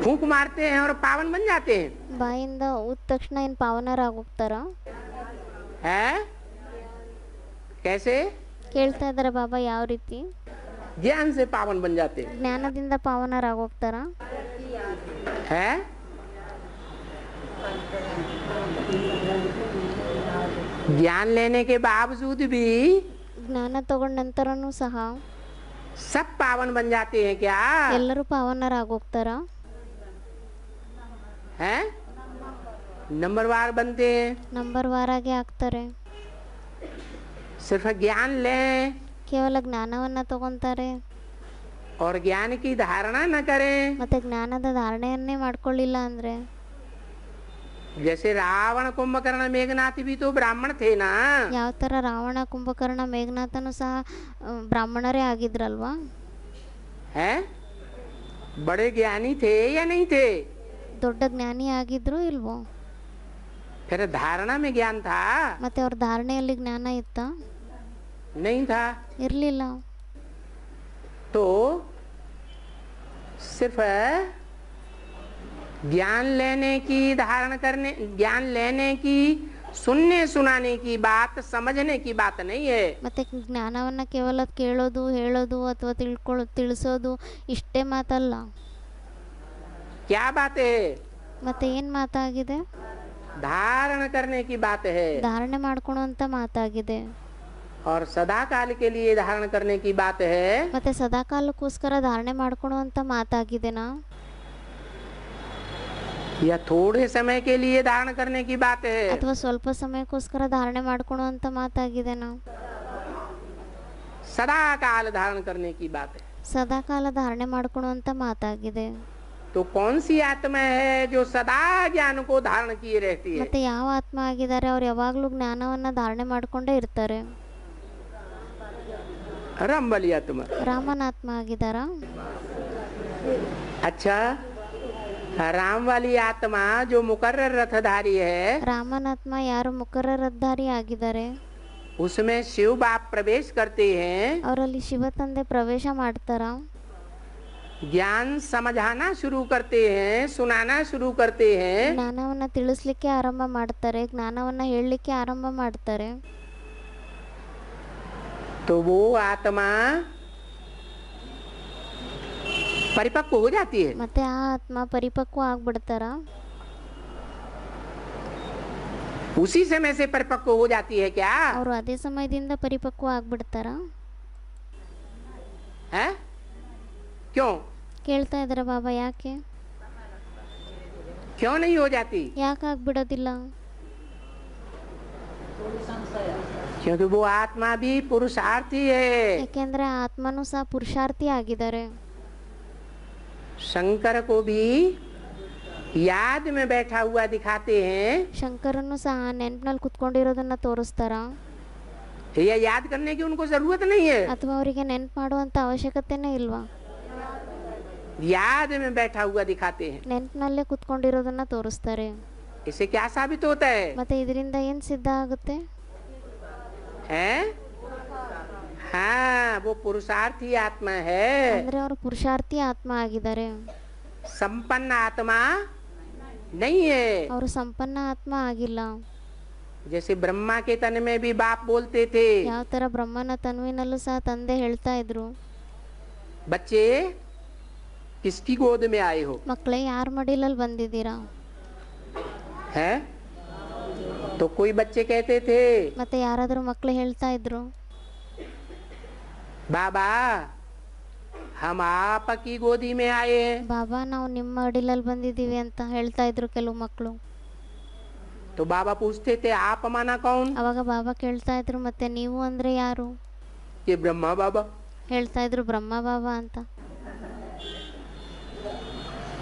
फूंक मारते हैं और पावन बन जाते हैं। ಬಾಯಿಂದ ಊದ ತಕ್ಷಣ ಏನ್ ಪಾವನರಾಗೋಗ್ತಾರ? है? कैसे? ಕೇಳ್ತಾ ಇದ್ದಾರೆ ಬಾಬಾ, ಯಾವ ರೀತಿ? ज्ञान से पावन बन जाते हैं। ಜ್ಞಾನದಿಂದ ಪಾವನರಾಗೋಗ್ತಾರ? है? ज्ञान लेने के बावजूद भी ಜ್ಞಾನ ತಗೊಂಡ ನಂತರನೂ ಸಹ सब पावन बन जाते हैं क्या? ಎಲ್ಲರೂ ಪಾವನರಾಗೋಗ್ತಾರ? है? नंबरवार बनते हैं। ನಂಬರ್ ವಾರಾಗೆ ಆಗ್ತಾರೆ। सिर्फ ज्ञान लें ಕೇವಲ ಜ್ಞಾನವನ್ನ ತಗೊಂತಾರೆ, और ज्ञान की धारणा न करें। ಮತ್ತೆ ಜ್ಞಾನದ ಧಾರಣೆಯನ್ನೇ ಮಾಡ್ಕೊಳ್ಳಿಲ್ಲ ಅಂದ್ರೆ, जैसे रावण कुंभकर्ण मेघनाथ भी तो ब्राह्मण थे ना? ಯಾವ ತರ ರಾವಣ ಕುಂಭಕರ್ಣ ಮೇಘನಾಥನು ಸಹ ಬ್ರಾಹ್ಮಣರೇ ಆಗಿದ್ರಲ್ವಾ? है? बड़े ज्ञानी थे या नहीं थे? ದೊಡ್ಡ ಜ್ಞಾನಿ ಆಗಿದ್ರು ಇಲ್ವೋ? फिर धारणा में ज्ञान था? ಮತ್ತೆ ಅವ್ರ ಧಾರಣೆಯಲ್ಲಿ ಜ್ಞಾನ ಇತ್ತ? नहीं था। ಇರ್ಲಿಲ್ಲ। तो सिर्फ ज्ञान लेने की, धारण करने, ज्ञान लेने की, सुनने सुनाने की बात, समझने की बात नहीं है। ಮತ್ತೆ ಜ್ಞಾನವನ್ನ ಕೇವಲ ಕೇಳೋದು, ಹೇಳೋದು ಅಥವಾ ತಿಳಿಸೋದು ಇಷ್ಟೇ ಮಾತಲ್ಲ। क्या बात है? ಮತ್ತೆ ಏನ್ ಮಾತಾಗಿದೆ? धारण करने की बात है, ಧಾರಣೆ ಮಾಡ್ಕೊಳ್ಳುವಂತ ಮಾತಾಗಿದೆ। और सदा काल के लिए धारण करने की बात है। ಮತ್ತೆ ಸದಾಕಾಲಕ್ಕೋಸ್ಕರ ಧಾರಣೆ ಮಾಡ್ಕೊಳ್ಳುವಂತ ಮಾತಾಗಿದೆನಾ? या थोड़े समय के लिए धारण करने की बात है? ಅಥವಾ ಸ್ವಲ್ಪ ಸಮಯಕ್ಕೋಸ್ಕರ ಧಾರಣೆ ಮಾಡ್ಕೊಳ್ಳುವಂತ ಮಾತಾಗಿದೆನಾ? सदा काल धारण करने की बात है। ಸದಾಕಾಲ ಧಾರಣೆ ಮಾಡ್ಕೊಳ್ಳುವಂತ ಮಾತಾಗಿದೆ। तो कौन सी आत्मा है जो सदा ज्ञान को धारण किए रहती है? ಮತ್ತೆ ಯಾವ ಆತ್ಮ ಆಗಿದ್ದಾರೆ ಅವ್ರು ಯಾವಾಗ್ಲೂ ಜ್ಞಾನವನ್ನ ಧಾರಣೆ ಮಾಡ್ಕೊಂಡೇ ಇರ್ತಾರೆ? राम वाली आत्मा। ರಾಮನ ಆತ್ಮ ಆಗಿದಾರಾ? अच्छा, राम वाली आत्मा जो मुकर्रर रथधारी है, ರಾಮನ ಆತ್ಮ ಯಾರು ಮುಕರ್ರರಧಾರಿ ಆಗಿದ್ದಾರೆ, उसमें शिव बाप प्रवेश करते हैं, ಅವರಲ್ಲಿ ಶಿವ ತಂದೆ ಪ್ರವೇಶ ಮಾಡ್ತಾರ, ज्ञान समझाना शुरू करते हैं, सुनाना शुरू करते हैं, ಜ್ಞಾನವನ್ನ ತಿಳಿಸ್ಲಿಕ್ಕೆ ಆರಂಭ ಮಾಡ್ತಾರೆ, ಜ್ಞಾನವನ್ನ ಹೇಳಲಿಕ್ಕೆ ಆರಂಭ ಮಾಡ್ತಾರೆ, तो वो आत्मा परिपक्व हो जाती है। ಮತ್ತೆ ಆ ಆತ್ಮ ಪರಿಪಕ್ವ ಆಗ್ಬಿಡ್ತಾರ? उसी समय से परिपक्व हो जाती है क्या? ಅವರು ಅದೇ ಸಮಯದಿಂದ ಪರಿಪಕ್ವ ಆಗ್ಬಿಡ್ತಾರ? है क्यों? ಕೇಳ್ತಾ ಇದ್ದಾರೆ ಬಾಬಾ, ಯಾಕೆ? क्यों नहीं हो जाती? ಯಾಕೆ ಆಗ್ಬಿಡೋದಿಲ್ಲ? क्योंकि वो आत्मा भी पुरुषार्थी है। ಯಾಕೆಂದ್ರೆ ಆತ್ಮನೂ ಸಹ ಪುರುಷಾರ್ಥಿ ಆಗಿದ್ದಾರೆ. शंकर को भी याद में बैठा हुआ दिखाते हैं। ಶಂಕರನ್ನು ಸಹ ನೆನಪಿನಲ್ಲಿ ಕುತ್ಕೊಂಡಿರೋದನ್ನ ತೋರಿಸ್ತಾರ? या याद करने की उनको जरूरत नहीं है। ಅಥವಾ ಅವರಿಗೆ ನೆನಪು ಮಾಡುವಂತ ಅವಶ್ಯಕತೆನೇ ಇಲ್ವಾ? याद में बैठा हुआ दिखाते हैं। ನೆನಪಿನಲ್ಲೇ ಕುತ್ಕೊಂಡಿರೋದನ್ನ ತೋರಿಸ್ತಾರೆ. इससे क्या साबित होता है? ಮತ್ತೆ ಇದರಿಂದ ಏನ್ ಸಿದ್ಧ ಆಗುತ್ತೆ? हैं? हाँ, वो पुरुषार्थी आत्मा है। ಅಂದ್ರೆ ಅವರು ಪುರುಷಾರ್ಥಿ ಆತ್ಮ ಆಗಿದ್ದಾರೆ, संपन्न आत्मा नहीं है। ಅವರು ಸಂಪನ್ನ ಆತ್ಮ ಆಗಿಲ್ಲ. जैसे ब्रह्मा के तन में भी बाप बोलते थे, ಯಾವ ತರ ಬ್ರಹ್ಮನ ತನುವಿನಲ್ಲೂ ಸಹ ತಂದೆ ಹೇಳ್ತಾ ಇದ್ರು, बच्चे किसकी गोद में आए हो? ಮಕ್ಕಳೇ ಯಾರ ಮಡಿಲಲ್ಲಿ ಬಂದಿದ್ದೀರಾ? है तो कोई बच्चे कहते थे, ಮತ್ತೆ ಯಾರಾದರೂ ಮಕ್ಕಳು ಹೇಳ್ತಾ ಇದ್ರು, बाबा हम आपकी गोदी में आए हैं। ಬಾಬಾ ನಾವು ನಿಮ್ಮ ಅಡಿಲಲ್ಲಿ ಬಂದಿದ್ದೀವಿ ಅಂತ ಹೇಳ್ತಾ ಇದ್ರು ಕೆಲವು ಮಕ್ಕಳು. तो बाबा पूछते थे आप माना कौन? ಅವಾಗ ಬಾಬಾ ಕೇಳ್ತಾ ಇದ್ರು, ಮತ್ತೆ ನೀವು ಅಂದ್ರೆ ಯಾರು? ये ब्रह्मा बाबा। ಹೇಳ್ತಾ ಇದ್ರು ಬ್ರಹ್ಮ ಬಾಬಾ ಅಂತ.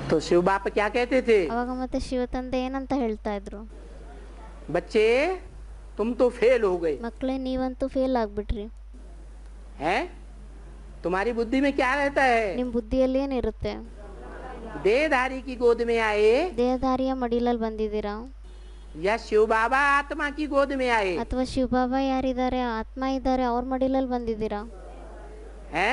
तो शिव बाप क्या कहते थे? ಅವಾಗ ಮತ್ತೆ ಶಿವ ತಂದೆ ಏನಂತ ಹೇಳ್ತಾ ಇದ್ರು, बच्चे तुम तो फेल हो गए। ಮಕ್ಕಳೇ ನೀವಂತೂ ಫೇಲ್ ಆಗ್ಬಿಟ್ರಿ. है तुम्हारी बुद्धि में क्या रहता है? ನಿಮ್ ಬುದ್ಧಿಯಲ್ಲಿ ಏನಿರುತ್ತೆ? देहधारी की गोद में आए ದೇಹಧಾರಿಯ ಮಡಿಲಲ್ಲಿ ಬಂದಿದ್ದೀರಾ, या शिव बाबा आत्मा की गोद में आए? ಅಥವಾ ಶಿವ ಬಾಬಾ ಯಾರಿದ್ದಾರೆ, ಆತ್ಮ ಇದ್ದಾರೆ, ಅವ್ರ ಮಡಿಲಲ್ಲಿ ಬಂದಿದ್ದೀರಾ? है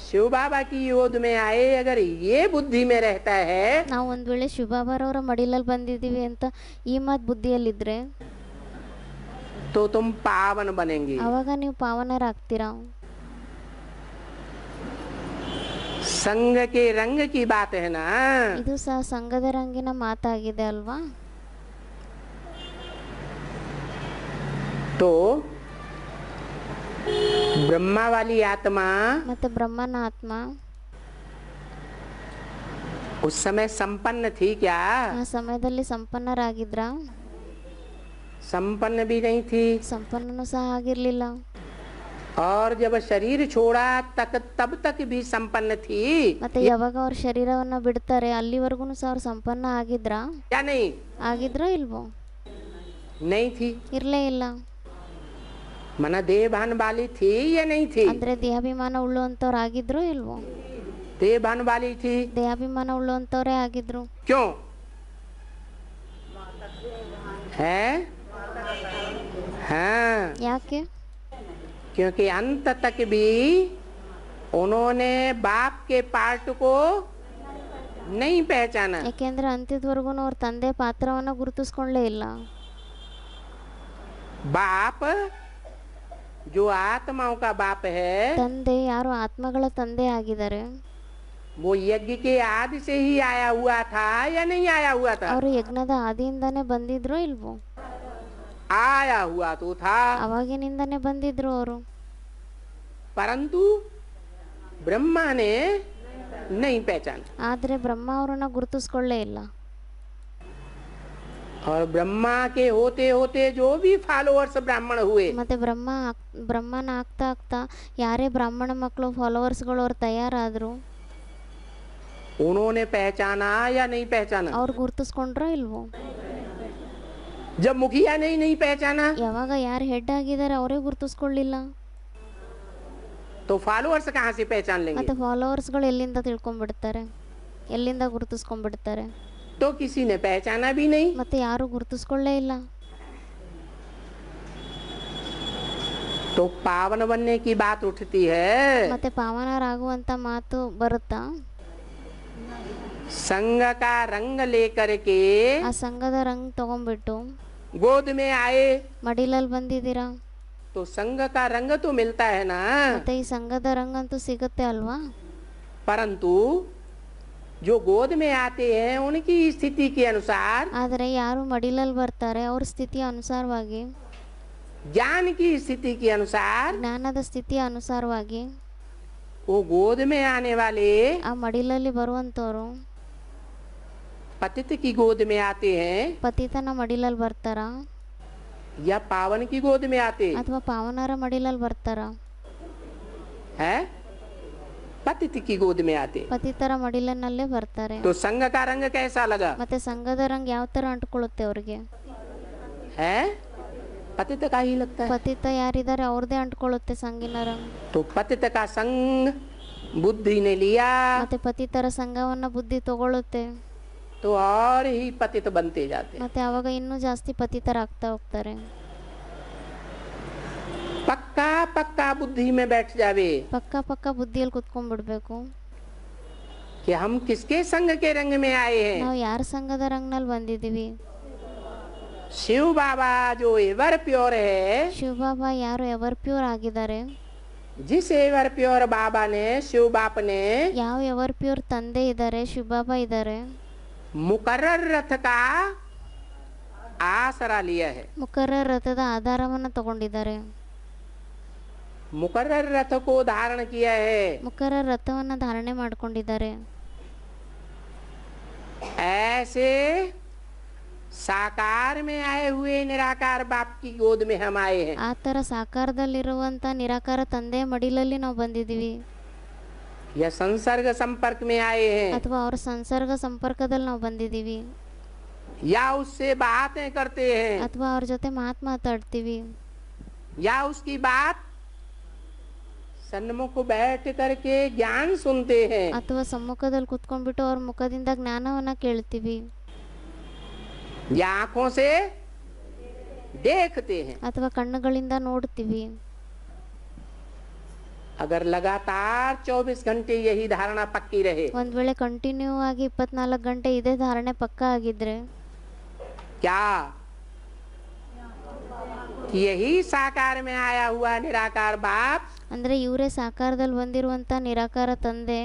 शिव बाबा की गोद में आए, अगर ये बुद्धि में रहता है ನಾವು ಒಂದ್ ವೇಳೆ ಶಿವ ಬಾಬಾರವರ ಮಡಿಲಲ್ಲಿ ಬಂದಿದ್ದೀವಿ ಅಂತ ಈ ಮಾತು ಬುದ್ಧಿಯಲ್ಲಿದ್ರೆ तो तुम पावन बनेंगे। ಅವಾಗ ನೀವು ಪಾವನರಾಗ್ತೀರಾ. संग के रंग की बात है ना। ಇದು ಸಹ ಸಂಘದ ರಂಗಿನ ಮಾತಾಗಿದೆ ಅಲ್ವಾ? तो ब्रह्मा वाली आत्मा ಮತ್ತೆ ಬ್ರಹ್ಮನ ಆತ್ಮ उस समय संपन्न थी क्या? ಆ ಸಮಯದಲ್ಲಿ ಸಂಪನ್ನರಾಗಿದ್ರ? संपन्न भी नहीं थी। ಸಂಪನ್ನನೂ ಸಹ ಆಗಿರ್ಲಿಲ್ಲ. और जब शरीर छोड़ा तब तक भी संपन्न थी ಮತ್ತೆ ಯಾವಾಗ ಅವ್ರ ಶರೀರವನ್ನ ಬಿಡ್ತಾರೆ ಅಲ್ಲಿವರೆಗೂ ಸಹ ಅವ್ರು ಸಂಪನ್ನ ಆಗಿದ್ರ? क्या? नहीं, ಆಗಿದ್ರೋ ಇಲ್ವೋ? नहीं थी। ಇರ್ಲೇ ಇಲ್ಲ. मना देहभान वाली थी या नहीं थी? ಅಂದ್ರೆ ದೇಹಾಭಿಮಾನ ಉಳ್ಳುವಂತವ್ರು ಆಗಿದ್ರೋ ಇಲ್ವೋ? देहभान वाली थी। ದೇಹಾಭಿಮಾನ ಉಳ್ಳುವಂತವ್ರೇ ಆಗಿದ್ರು. क्यों? है हाँ, ಯಾಕೆ? क्योंकि अंत तक भी उन्होंने बाप के पार्ट को नहीं पहचाना। ಯಾಕೆಂದ್ರೆ ಅಂತ್ಯದವರೆಗೂ ಅವ್ರ ತಂದೆ ಪಾತ್ರವನ್ನ ಗುರುತಿಸ್ಕೊಳ್ಳೇ ಇಲ್ಲ. बाप जो आत्माओं का बाप है, ತಂದೆ ಯಾರು ಆತ್ಮಗಳ ತಂದೆ ಆಗಿದ್ದಾರೆ, वो यज्ञ के आदि से ही आया हुआ था या नहीं आया हुआ था? ಅವರು ಯಜ್ಞದ ಆದಿಯಿಂದಾನೇ ಬಂದಿದ್ರು ಇಲ್ವೋ? आया हुआ तो था, ಅವಾಗಿನಿಂದಾನೇ ಬಂದಿದ್ರು ಅವರು. परंतु ब्रह्मा ने नहीं पहचाना। ಆದ್ರೆ ಬ್ರಹ್ಮ ಅವರನ್ನ ಗುರುತಿಸ್ಕೊಳ್ಳೇ ಇಲ್ಲ. और ब्रह्मा के होते होते जो भी फॉलोअर्स ब्राह्मण हुए, ಮತ್ತೆ ಬ್ರಹ್ಮನ ಆಗ್ತಾ ಆಗ್ತಾ ಯಾರೇ ಬ್ರಾಹ್ಮಣ ಮಕ್ಕಳು ಫಾಲೋವರ್ಸ್ಗಳು ಅವ್ರು ತಯಾರಾದ್ರು, उन्होंने पहचाना या नहीं पहचाना? ಅವ್ರು ಗುರುತಿಸ್ಕೊಂಡ್ರೋ ಇಲ್ವೋ? जब मुखिया ने ही नहीं पहचाना ಯಾವಾಗ ಯಾರು ಹೆಡ್ ಆಗಿದ್ದಾರೆ ಅವರೇ ಗುರುತಿಸ್ಕೊಳ್ಳಿಲ್ಲ, तो फॉलोअर्स कहाँ से पहचान लेंगे? ಮತ್ತೆ ಫಾಲೋವರ್ಸ್ಗಳು ಎಲ್ಲಿಂದ ತಿಳ್ಕೊಂಡ್ಬಿಡ್ತಾರೆ, ಎಲ್ಲಿಂದ ಗುರುತಿಸ್ಕೊಂಡ್ಬಿಡ್ತಾರೆ? तो किसी ने पहचाना भी नहीं। ಮತ್ತೆ ಯಾರು ಗುರುತಿಸ್ಕೊಳ್ಳೇ ಇಲ್ಲ. तो पावन बनने की बात उठती है। ಮತ್ತೆ ಪಾವನರಾಗುವಂತ ಮಾತು ಬರುತ್ತಾ? संग का रंग लेकर के ಆ ಸಂಘದ ರಂಗ್ ತಗೊಂಡ್ಬಿಟ್ಟು गोद में आए, ಮಡಿಲಲ್ಲಿ ಬಂದಿದ್ದೀರಾ, तो संग का रंग तो मिलता है ना, ಮತ್ತೆ ಈ ಸಂಘದ ರಂಗ ಅಂತೂ ಸಿಗುತ್ತೆ ಅಲ್ವಾ? परंतु जो गोद में आते हैं उनकी स्थिति के अनुसार, ಆದರೆ ಯಾರು ಮಡಿಲಲ್ಲಿ ಬರ್ತಾರೆ ಅವ್ರ ಸ್ಥಿತಿಯ ಅನುಸಾರವಾಗಿ, ज्ञान की स्थिति के अनुसार, ಜ್ಞಾನದ ಸ್ಥಿತಿಯ ಅನುಸಾರವಾಗಿ वो गोद में आने वाले ಆ ಮಡಿಲಲ್ಲಿ ಬರುವಂತವರು पतित की गोद में आते हैं ಪತಿತನ ಮಡಿಲಲ್ಲಿ ಬರ್ತಾರ या पावन की गोद में आते ಅಥವಾ ಪಾವನರ ಮಡಿಲಲ್ಲಿ ಬರ್ತಾರ? हैं? पतित की गोद में आते। ಪತಿತರ ಮಡಿಲನ್ನಲ್ಲೇ ಬರ್ತಾರೆ. तो संग का रंग कैसा लगा ಮತ್ತೆ ಸಂಘದ ರಂಗ ಯಾವ ತರ ಅಂಟ್ಕೊಳ್ಳುತ್ತೆ ಅವ್ರಿಗೆ? है? पतित का ही लगता है। ಪತಿತ ಯಾರಿದ್ದಾರೆ ಅವ್ರದೇ ಅಂಟ್ಕೊಳ್ಳುತ್ತೆ ಸಂಗಿನ ರಂಗ. तो पतित का संग बुद्धि ने लिया ಮತ್ತೆ ಪತಿತರ ಸಂಘವನ್ನ ಬುದ್ಧಿ ತಗೊಳುತ್ತೆ. तो और ही पतित बनते जाते। ಮತ್ತೆ ಅವಾಗ ಇನ್ನೂ ಜಾಸ್ತಿ ಪತಿತರಾಗ್ತಾ ಹೋಗ್ತಾರೆ. पक्का पक्का बुद्धि में बैठ जावे ಪಕ್ಕ ಪಕ್ಕ ಬುದ್ಧಿಯಲ್ಲಿ ಕುತ್ಕೊಂಡ್ಬಿಡ್ಬೇಕು. कि हम किसके संग के रंग में आए हैं। ನಾವು ಯಾರ ಸಂಘದ ರಂಗನಲ್ಲಿ ಬಂದಿದೀವಿ? शिव बाबा जो एवर प्योर है, ಶಿವಬಾಬಾ ಯಾರು ಎವರ್ ಪ್ಯೂರ್ ಆಗಿದ್ದಾರೆ, जिस एवर प्योर बाबा ने, शिव बाप ने ಯಾವ ಎವರ್ ಪ್ಯೂರ್ ತಂದೆ ಇದ್ದಾರೆ, ಶಿವಬಾಬಾ ಇದ್ದಾರೆ, मुकर्रर रथ का आसरा लिया है। ಮುಖರ್ರ ರಥದ ಆಧಾರವನ್ನ ತಗೊಂಡಿದ್ದಾರೆ. मुकर्रर रथ को धारण किया है। ಮುಖರ್ರ ರಥವನ್ನ ಧಾರಣೆ ಮಾಡ್ಕೊಂಡಿದ್ದಾರೆ. ऐसे साकार में आए हुए निराकार बाप की गोद में हम आए हैं। ಆ ತರ ಸಾಕಾರದಲ್ಲಿರುವಂತ ನಿರಾಕಾರ ತಂದೆಯ ಮಡಿಲಲ್ಲಿ ನಾವು ಬಂದಿದೀವಿ, या संसर्ग संपर्क में आए हैं, ಅಥವಾ ಅವರ ಸಂಸರ್ಗ ಸಂಪರ್ಕದಲ್ಲಿ ನಾವು ಬಂದಿದೀವಿ, या उससे बातें करते हैं, ಅಥವಾ ಅವ್ರ ಜೊತೆ ಮಾತಾಡ್ತೀವಿ, या उसकी बात सन्मुख बैठ करके ज्ञान सुनते हैं, ಅಥವಾ ಸಮ್ಮುಖದಲ್ಲಿ ಕುತ್ಕೊಂಡ್ಬಿಟ್ಟು ಅವ್ರ ಮುಖದಿಂದ ಜ್ಞಾನವನ್ನ ಕೇಳ್ತೀವಿ, या आंखों से देखते हैं। ಅಥವಾ ಕಣ್ಣುಗಳಿಂದ ನೋಡ್ತೀವಿ. अगर लगातार 24 घंटे यही धारणा पक्की रहे, ಒಂದ್ ವೇಳೆ ಕಂಟಿನ್ಯೂ ಆಗಿ 24 ಗಂಟೆ ಇದೇ ಧಾರಣೆ ಪಕ್ಕ ಆಗಿದ್ರೆ, क्या कि यही साकार में आया हुआ निराकार बाप ಅಂದ್ರೆ ಇವರೇ ಸಾಕಾರದಲ್ಲಿ ಬಂದಿರುವಂತ ನಿರಾಕಾರ ತಂದೆ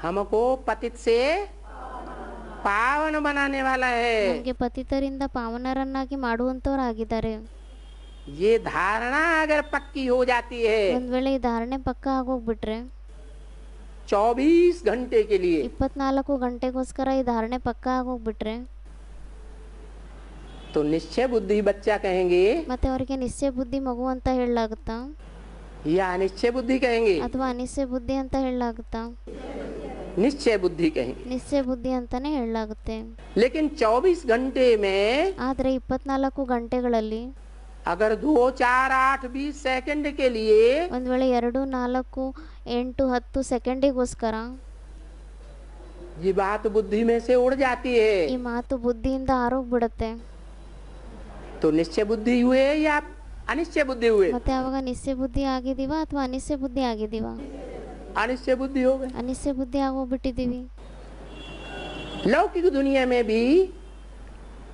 हमको पतित से पावन बनाने वाला है। ನಮಗೆ ಪತಿತರಿಂದ ಪಾವನರನ್ನಾಗಿ ಮಾಡುವಂತವರಾಗಿದ್ದಾರೆ. ये धारणा अगर पक्की हो जाती है ಒಂದ್ ವೇಳೆ ಈ ಧಾರಣೆ ಪಕ್ಕ ಆಗೋಗ್ಬಿಟ್ರೆ 24 घंटे के लिए, 24 ಗಂಟೆಗೋಸ್ಕರ ಈ ಧಾರಣೆ ಪಕ್ಕ ಆಗೋಗ್ಬಿಟ್ರೆ, तो निश्चय बुद्धि बच्चा कहेंगे ಮತ್ತೆ ಅವರಿಗೆ ನಿಶ್ಚಯ ಬುದ್ಧಿ ಮಗು ಅಂತ ಹೇಳಲಾಗುತ್ತಾ, या अनिश्चय बुद्धि कहेंगे? ಅಥವಾ ಅನಿಶ್ಚಯ ಬುದ್ಧಿ ಅಂತ ಹೇಳಲಾಗುತ್ತಾ? निश्चय बुद्धि कहेंगे। ನಿಶ್ಚಯ ಬುದ್ಧಿ ಅಂತಾನೆ ಹೇಳಲಾಗುತ್ತೆ. लेकिन 24 घंटे में ಆದ್ರೆ 24 ಗಂಟೆಗಳಲ್ಲಿ अगर 2, 4, 8, 20 सेकंड के लिए ಒಂದ್ ವೇಳೆ 2, 4, 8, 10 ಸೆಕೆಂಡಿಗೋಸ್ಕರ ये बात बुद्धि में से उड़ जाती है, ಈ ಮಾತು ಬುದ್ಧಿಯಿಂದ ಆರೋಗ್ಬಿಡುತ್ತೆ. तो निश्चय बुद्धि हुए या अनिश्चय बुद्धि हुए? ಮತ್ತೆ ಅವಾಗ ನಿಶ್ಚಯ ಬುದ್ಧಿ ಆಗಿದೀವ ಅಥವಾ ಅನಿಶ್ಚಯ ಬುದ್ಧಿ ಆಗಿದೀವ? अनिश्चय बुद्धि हो गए। ಅನಿಶ್ಚಯ ಬುದ್ಧಿ ಆಗೋಗ್ಬಿಟ್ಟಿದೀವಿ. लौकिक दुनिया में भी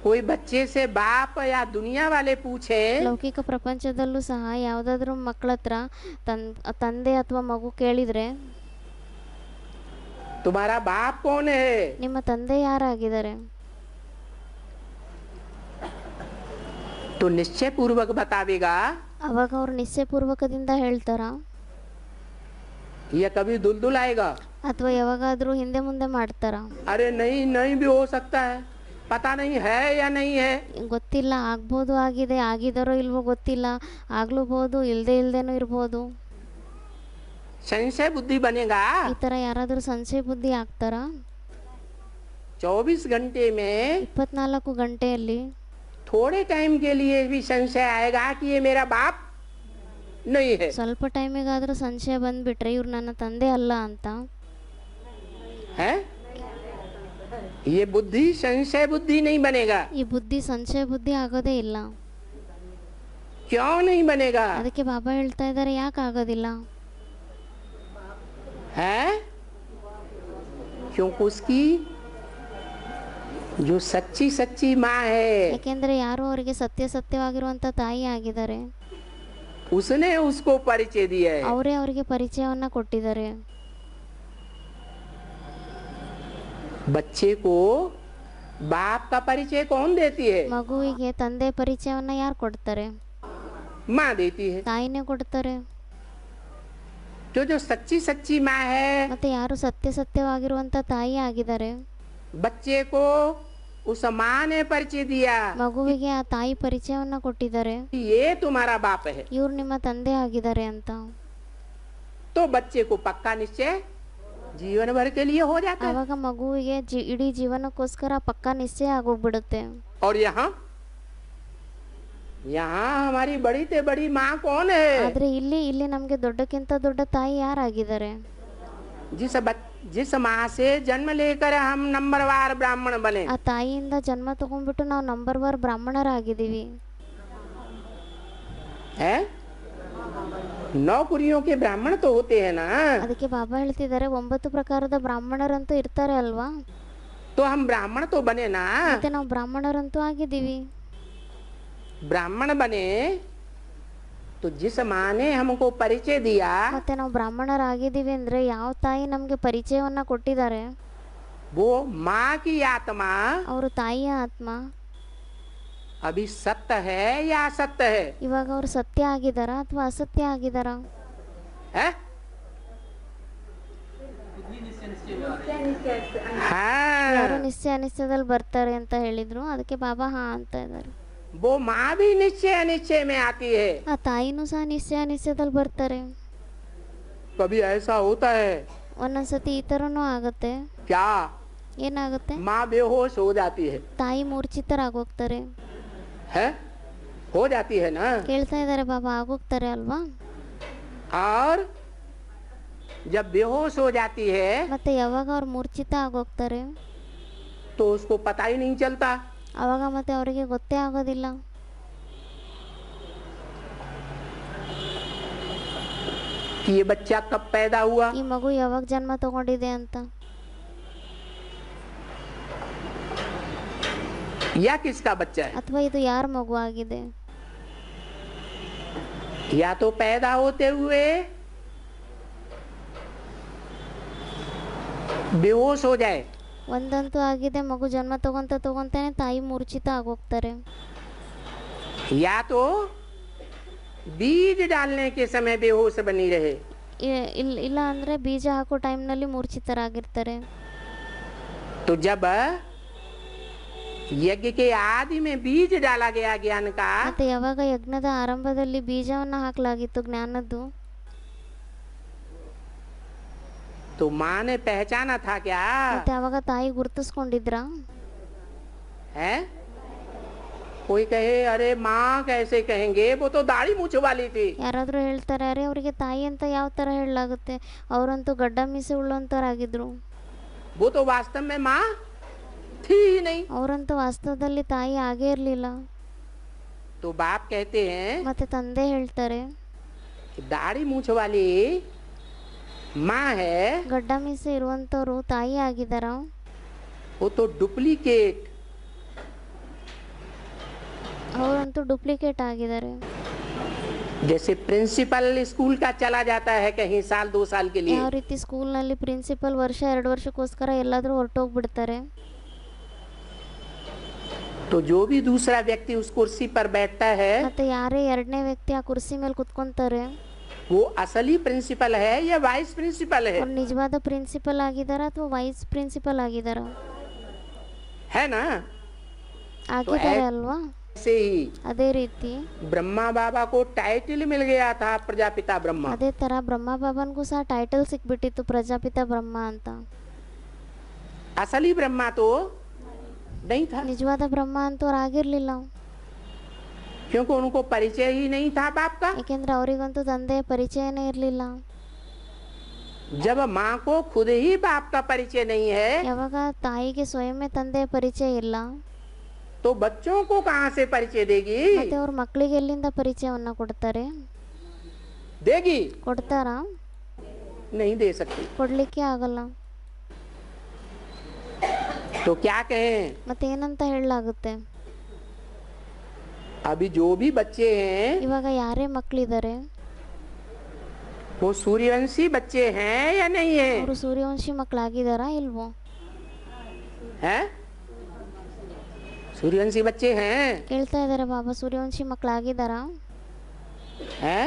कोई बच्चे से बाप या दुनिया वाले पूछे ಲೌಕಿಕ ಪ್ರಪಂಚದಲ್ಲೂ ಸಹ ಯಾವ್ದಾದ್ರು ಮಕ್ಕಳ ಹತ್ರ ತಂದೆ ಅಥವಾ ಮಗು ಕೇಳಿದ್ರೆ, तुम्हारा बाप कौन है, ನಿಮ್ಮ ತಂದೆ ಯಾರಾಗಿದ್ದಾರೆ, तो निश्चय पूर्वक बतावेगा ಅವಾಗ ಅವ್ರು ನಿಶ್ಚಯ ಪೂರ್ವಕದಿಂದ ಹೇಳ್ತಾರ, या कभी दुलदुल आएगा? ಅಥವಾ ಯಾವಾಗಾದ್ರೂ ಹಿಂದೆ ಮುಂದೆ ಮಾಡ್ತಾರ? अरे नहीं, नहीं भी हो सकता है, पता नहीं है या नहीं है, ಗೊತ್ತಿಲ್ಲ, ಆಗ್ಬೋದು, ಆಗಿದೆ, ಆಗಿದಾರೋ ಇಲ್ವೋ ಗೊತ್ತಿಲ್ಲ, ಆಗ್ಲೂಬಹುದು, ಇಲ್ದೇನೂ ಇರ್ಬೋದು. संशय बुद्धि बनेगा। ಈ ತರ ಯಾರಾದ್ರೂ ಸಂಶಯ ಬುದ್ಧಿ ಆಗ್ತಾರ? 24 घंटे में 24 ಗಂಟೆಯಲ್ಲಿ थोड़े टाइम के लिए भी संशय आएगा कि ये मेरा बाप नहीं है, ಸ್ವಲ್ಪ ಟೈಮಿಗಾದ್ರೂ ಸಂಶಯ ಬಂದ್ಬಿಟ್ರೆ ಇವ್ರು ನನ್ನ ತಂದೆ ಅಲ್ಲ ಅಂತ. है? ये बुद्धि संशय बुद्धि नहीं बनेगा। ಈ ಬುದ್ಧಿ ಸಂಶಯ ಬುದ್ಧಿ ಆಗೋದೇ ಇಲ್ಲ. क्यों नहीं बनेगा? ಅದಕ್ಕೆ ಬಾಬಾ ಹೇಳ್ತಾ ಇದ್ದಾರೆ, ಯಾಕೆ ಆಗೋದಿಲ್ಲ? है क्योंकि उसकी जो सच्ची सच्ची माँ है ಯಾಕೆಂದರೆ ಯಾರು ಅವರಿಗೆ ಸತ್ಯವಾಗಿರುವಂಥ ತಾಯಿ ಆಗಿದ್ದಾರೆ, उसने उसको परिचय दिया है। ಅವರೇ ಅವರಿಗೆ ಪರಿಚಯವನ್ನು ಕೊಟ್ಟಿದ್ದಾರೆ। बच्चे को बाप का परिचय कौन देती है? ಮಗುವಿಗೆ ತಂದೆ ಪರಿಚಯವನ್ನು ಯಾರು ಕೊಡ್ತಾರೆ? माँ देती है। ತಾಯಿನೇ ಕೊಡ್ತಾರೆ। जो सच्ची सच्ची माँ है, ಮತ್ತೆ ಯಾರು ಸತ್ಯವಾಗಿರುವಂಥ ತಾಯಿ ಆಗಿದ್ದಾರೆ, बच्चे को उस माँ ने परिचय दिया, ಮಗುವಿಗೆ ಆ ತಾಯಿ ಪರಿಚಯವನ್ನು ಕೊಟ್ಟಿದ್ದಾರೆ, ये तुम्हारा बाप है। ಇವ್ರು ನಿಮ್ಮ ತಂದೆ ಆಗಿದ್ದಾರೆ ಅಂತ। तो बच्चे को पक्का निश्चय जीवन भर के लिए हो जाता है। ಆವಾಗ ಮಗುವಿಗೆ ಇಡೀ ಜೀವನಕ್ಕೋಸ್ಕರ ಪಕ್ಕಾ ನಿಶ್ಚಯ ಆಗೋಗ್ಬಿಡುತ್ತೆ। और यहाँ हमारी बड़ी से बड़ी माँ कौन है? ಆದ್ರೆ ಇಲ್ಲಿ ನಮಗೆ ದೊಡ್ಡಕ್ಕಿಂತ ದೊಡ್ಡ ತಾಯಿ ಯಾರಾಗಿದ್ದಾರೆ? जिस माँ से जन्म लेकर हम नंबरवार ब्राह्मण बने, ಆ ತಾಯಿಯಿಂದ ಜನ್ಮ ತಗೊಂಡ್ಬಿಟ್ಟು ನಾವು ನಂಬರ್ 1 ಬ್ರಾಹ್ಮಣರಾಗಿದ್ದೀವಿ। है 9 कुरियों के ब्राह्मण तो होते हैं ना, ಅದಕ್ಕೆ ಬಾಬಾ ಹೇಳ್ತಿದ್ದಾರೆ 9 ಪ್ರಕಾರದ ಬ್ರಾಹ್ಮಣರಂತೂ ಇರ್ತಾರೆ ಅಲ್ವಾ? तो हम ब्राह्मण तो बने ना। ಮತ್ತೆ ನಾವು ಬ್ರಾಹ್ಮಣರಂತೂ ಆಗಿದ್ದೀವಿ। ब्राह्मण बने तो जिस माँ ने हमको परिचय दिया, ಮತ್ತೆ ನಾವು ಬ್ರಾಹ್ಮಣರಾಗಿದ್ದೀವಿ ಅಂದ್ರೆ ಯಾವ ತಾಯಿ ನಮಗೆ ಪರಿಚಯವನ್ನ ಕೊಟ್ಟಿದ್ದಾರೆ? वो माँ की आत्मा ಅವರು ತಾಯಿಯ ಆತ್ಮ अभी सत्य है या असत्य है? ಇವಾಗ ಅವರು ಸತ್ಯ ಆಗಿದಾರಾ ಅಥವಾ ಅಸತ್ಯ ಆಗಿದಾರಾ? है? बुद्धि निश्चय निश्चय में आ रही है। ಯಾರು हाँ, ನಿಶ್ಚಯ ಅನಿಶ್ಚಯದಲ್ಲಿ ಬರ್ತಾರೆ ಅಂತ ಹೇಳಿದ್ರು, ಅದಕ್ಕೆ ಬಾಬಾ ಹಾ ಅಂತ ಇದ್ದಾರೆ। वो माँ भी निश्चय अनिश्चय में आती है। ಆ ತಾಯಿನೂ ಸಹ ನಿಶ್ಚಯ ಅನಿಶ್ಚಯದಲ್ಲಿ ಬರ್ತಾರೆ। कभी ऐसा होता है ಒಂದೊಂದ್ಸತಿ ಈ ಥರನೂ ಆಗುತ್ತೆ। क्या ಏನಾಗುತ್ತೆ? माँ बेहोश हो जाती है? ತಾಯಿ ಮೂರ್ಛಿತರಾಗೋಗ್ತಾರೆ। है हो जाती है ना। ಕೇಳ್ತಾ ಇದ್ದಾರೆ ಬಾಬಾ, ಆಗೋಗ್ತಾರೆ ಅಲ್ವಾ? और जब बेहोश हो जाती है ಮತ್ತೆ ಯಾವಾಗ ಅವ್ರು ಮೂರ್ಛಿತ ಆಗೋಗ್ತಾರೆ तो उसको पता ही नहीं चलता ಅವಾಗ ಮತ್ತೆ ಅವರಿಗೆ ಗೊತ್ತೇ ಆಗೋದಿಲ್ಲ कि ये बच्चा कब पैदा हुआ, ಈ ಮಗು ಯಾವಾಗ ಜನ್ಮ ತಗೊಂಡಿದೆ ಅಂತ, या किसका बच्चा है। ಅಥವಾ ಇದು ಯಾರ ಮಗು ಆಗಿದೆ। या तो पैदा होते हुए बेहोश हो जाए, ಒಂದಂತೂ ಆಗಿದೆ, ಮಗು ಜನ್ಮ ತಗೊಂತಾನೆ ತಾಯಿ ಮೂರ್ಛಿತ ಆಗೋಗ್ತಾರೆ। या तो बीज डालने के समय बेहोश बनी रहे। ಇಲ್ಲ ಅಂದ್ರೆ ಬೀಜ ಹಾಕೋ ಟೈಮ್ನಲ್ಲಿ ಮೂರ್ಛಿತರಾಗಿರ್ತಾರೆ। तो जब यज्ञ के आदि में बीज डाला गया ज्ञान का, ಮತ್ತೆ ಯಾವಾಗ ಯಜ್ಞದ ಆರಂಭದಲ್ಲಿ ಬೀಜವನ್ನ ಹಾಕಲಾಗಿತ್ತು ಜ್ಞಾನದ್ದು, तो माँ ने पहचाना था क्या ಮತ್ತೆ ಅವಾಗ ತಾಯಿ ಗುರುತಿಸ್ಕೊಂಡಿದ್ರಾ? है? कोई कहे अरे माँ कैसे कहेंगे, वो तो दाढ़ी मूछ वाली थी। ಯಾರಾದ್ರೂ ಹೇಳ್ತಾರೆ, ಅರೆ ಅವರಿಗೆ ತಾಯಿ ಅಂತ ಯಾವ ತರ ಹೇಳಲಾಗುತ್ತೆ, ಅವರಂತೂ ಗಡ್ಡ ಮೀಸೆ ಉಳ್ಳಂತರಾಗಿದ್ರು, वो तो वास्तव में माँ थी ही नहीं। ಅವರಂತೂ ವಾಸ್ತವದಲ್ಲಿ ತಾಯಿ ಆಗೇ ಇರಲಿಲ್ಲ। तो बाप कहते हैं ಮತ್ತೆ ತಂದೆ ಹೇಳ್ತಾರೆ, कि दाढ़ी मूछ वाली माँ है, ಗಡ್ಡ ಮೀಸೆ ಇರುವಂತವ್ರು ತಾಯಿ ಆಗಿದಾರ? वो तो डुप्लीकेट। ಅವರಂತೂ ಡೂಪ್ಲಿಕೇಟ್ ಆಗಿದ್ದಾರೆ। जैसे प्रिंसिपल स्कूल का चला जाता है कहीं साल 2 साल के लिए, ಯಾವ ರೀತಿ ಸ್ಕೂಲ್ನಲ್ಲಿ ಪ್ರಿನ್ಸಿಪಲ್ ವರ್ಷ 2 ವರ್ಷಕ್ಕೋಸ್ಕರ ಎಲ್ಲಾದ್ರೂ ಹೊರಟೋಗ್ಬಿಡ್ತಾರೆ, तो जो भी दूसरा व्यक्ति उस कुर्सी पर बैठता है ಮತ್ತೆ ಯಾರೇ ಎರಡನೇ ವ್ಯಕ್ತಿ ಆ ಕುರ್ಸಿ ಮೇಲೆ ಕುತ್ಕೊಂತಾರೆ, वो असली प्रिंसिपल है या वाइस प्रिंसिपल है? ಅವ್ರು ನಿಜವಾದ ಪ್ರಿನ್ಸಿಪಲ್ ಆಗಿದಾರ ಅಥವಾ ವೈಸ್ ಪ್ರಿನ್ಸಿಪಲ್ ಆಗಿದಾರ? है ना। ಆಗಿದ್ದಾರೆ ಅಲ್ವಾ? ऐसे ही ಅದೇ ರೀತಿ ब्रह्मा बाबा को टाइटल मिल गया था प्रजापिता ब्रह्मा। ಅದೇ ತರ ಬ್ರಹ್ಮ ಬಾಬನ್ಗೂ ಸಹ ಟೈಟಲ್ ಸಿಕ್ಬಿಟ್ಟಿತ್ತು ಪ್ರಜಾಪಿತ ಬ್ರಹ್ಮ ಅಂತ। असली ब्रह्मा तो नहीं था, ನಿಜವಾದ ಬ್ರಹ್ಮ ಅಂತೂ ಅವ್ರು ಆಗಿರ್ಲಿಲ್ಲ, क्योंकि उनको परिचय ही नहीं था बाप का। ಯಾಕೆಂದ್ರೆ ಅವರಿಗಂತೂ ತಂದೆಯ ಪರಿಚಯನೇ ಇರಲಿಲ್ಲ। जब माँ को खुद ही बाप का परिचय नहीं है ಯಾವಾಗ ತಾಯಿಗೆ ಸ್ವಯಂೇ ತಂದೆಯ ಪರಿಚಯ ಇಲ್ಲ, तो बच्चों को कहाँ से परिचय देगी? ಮತ್ತೆ ಅವ್ರ ಮಕ್ಕಳಿಗೆ ಎಲ್ಲಿಂದ ಪರಿಚಯವನ್ನ ಕೊಡ್ತಾರೆ? देगी ಕೊಡ್ತಾರಾ? नहीं दे सकती। ಕೊಡ್ಲಿಕ್ಕೆ ಆಗಲ್ಲ। तो क्या कहें? ಮತ್ತೆ ಏನಂತ ಹೇಳಲಾಗುತ್ತೆ? अभी जो भी बच्चे हैं ಇವಾಗ ಯಾರೇ ಮಕ್ಕಳಿದ್ದಾರೆ वो सूर्यवंशी बच्चे हैं या नहीं है? ಅವರು ಸೂರ್ಯವಂಶಿ ಮಕ್ಕಳಾಗಿದ್ದಾರಾ ಇಲ್ವೋ? हैं? सूर्यवंशी बच्चे हैं? ಕೇಳ್ತಾ ಇದ್ದಾರೆ ಬಾಬಾ, ಸೂರ್ಯವಂಶಿ ಮಕ್ಕಳಾಗಿದ್ದಾರಾ? हैं?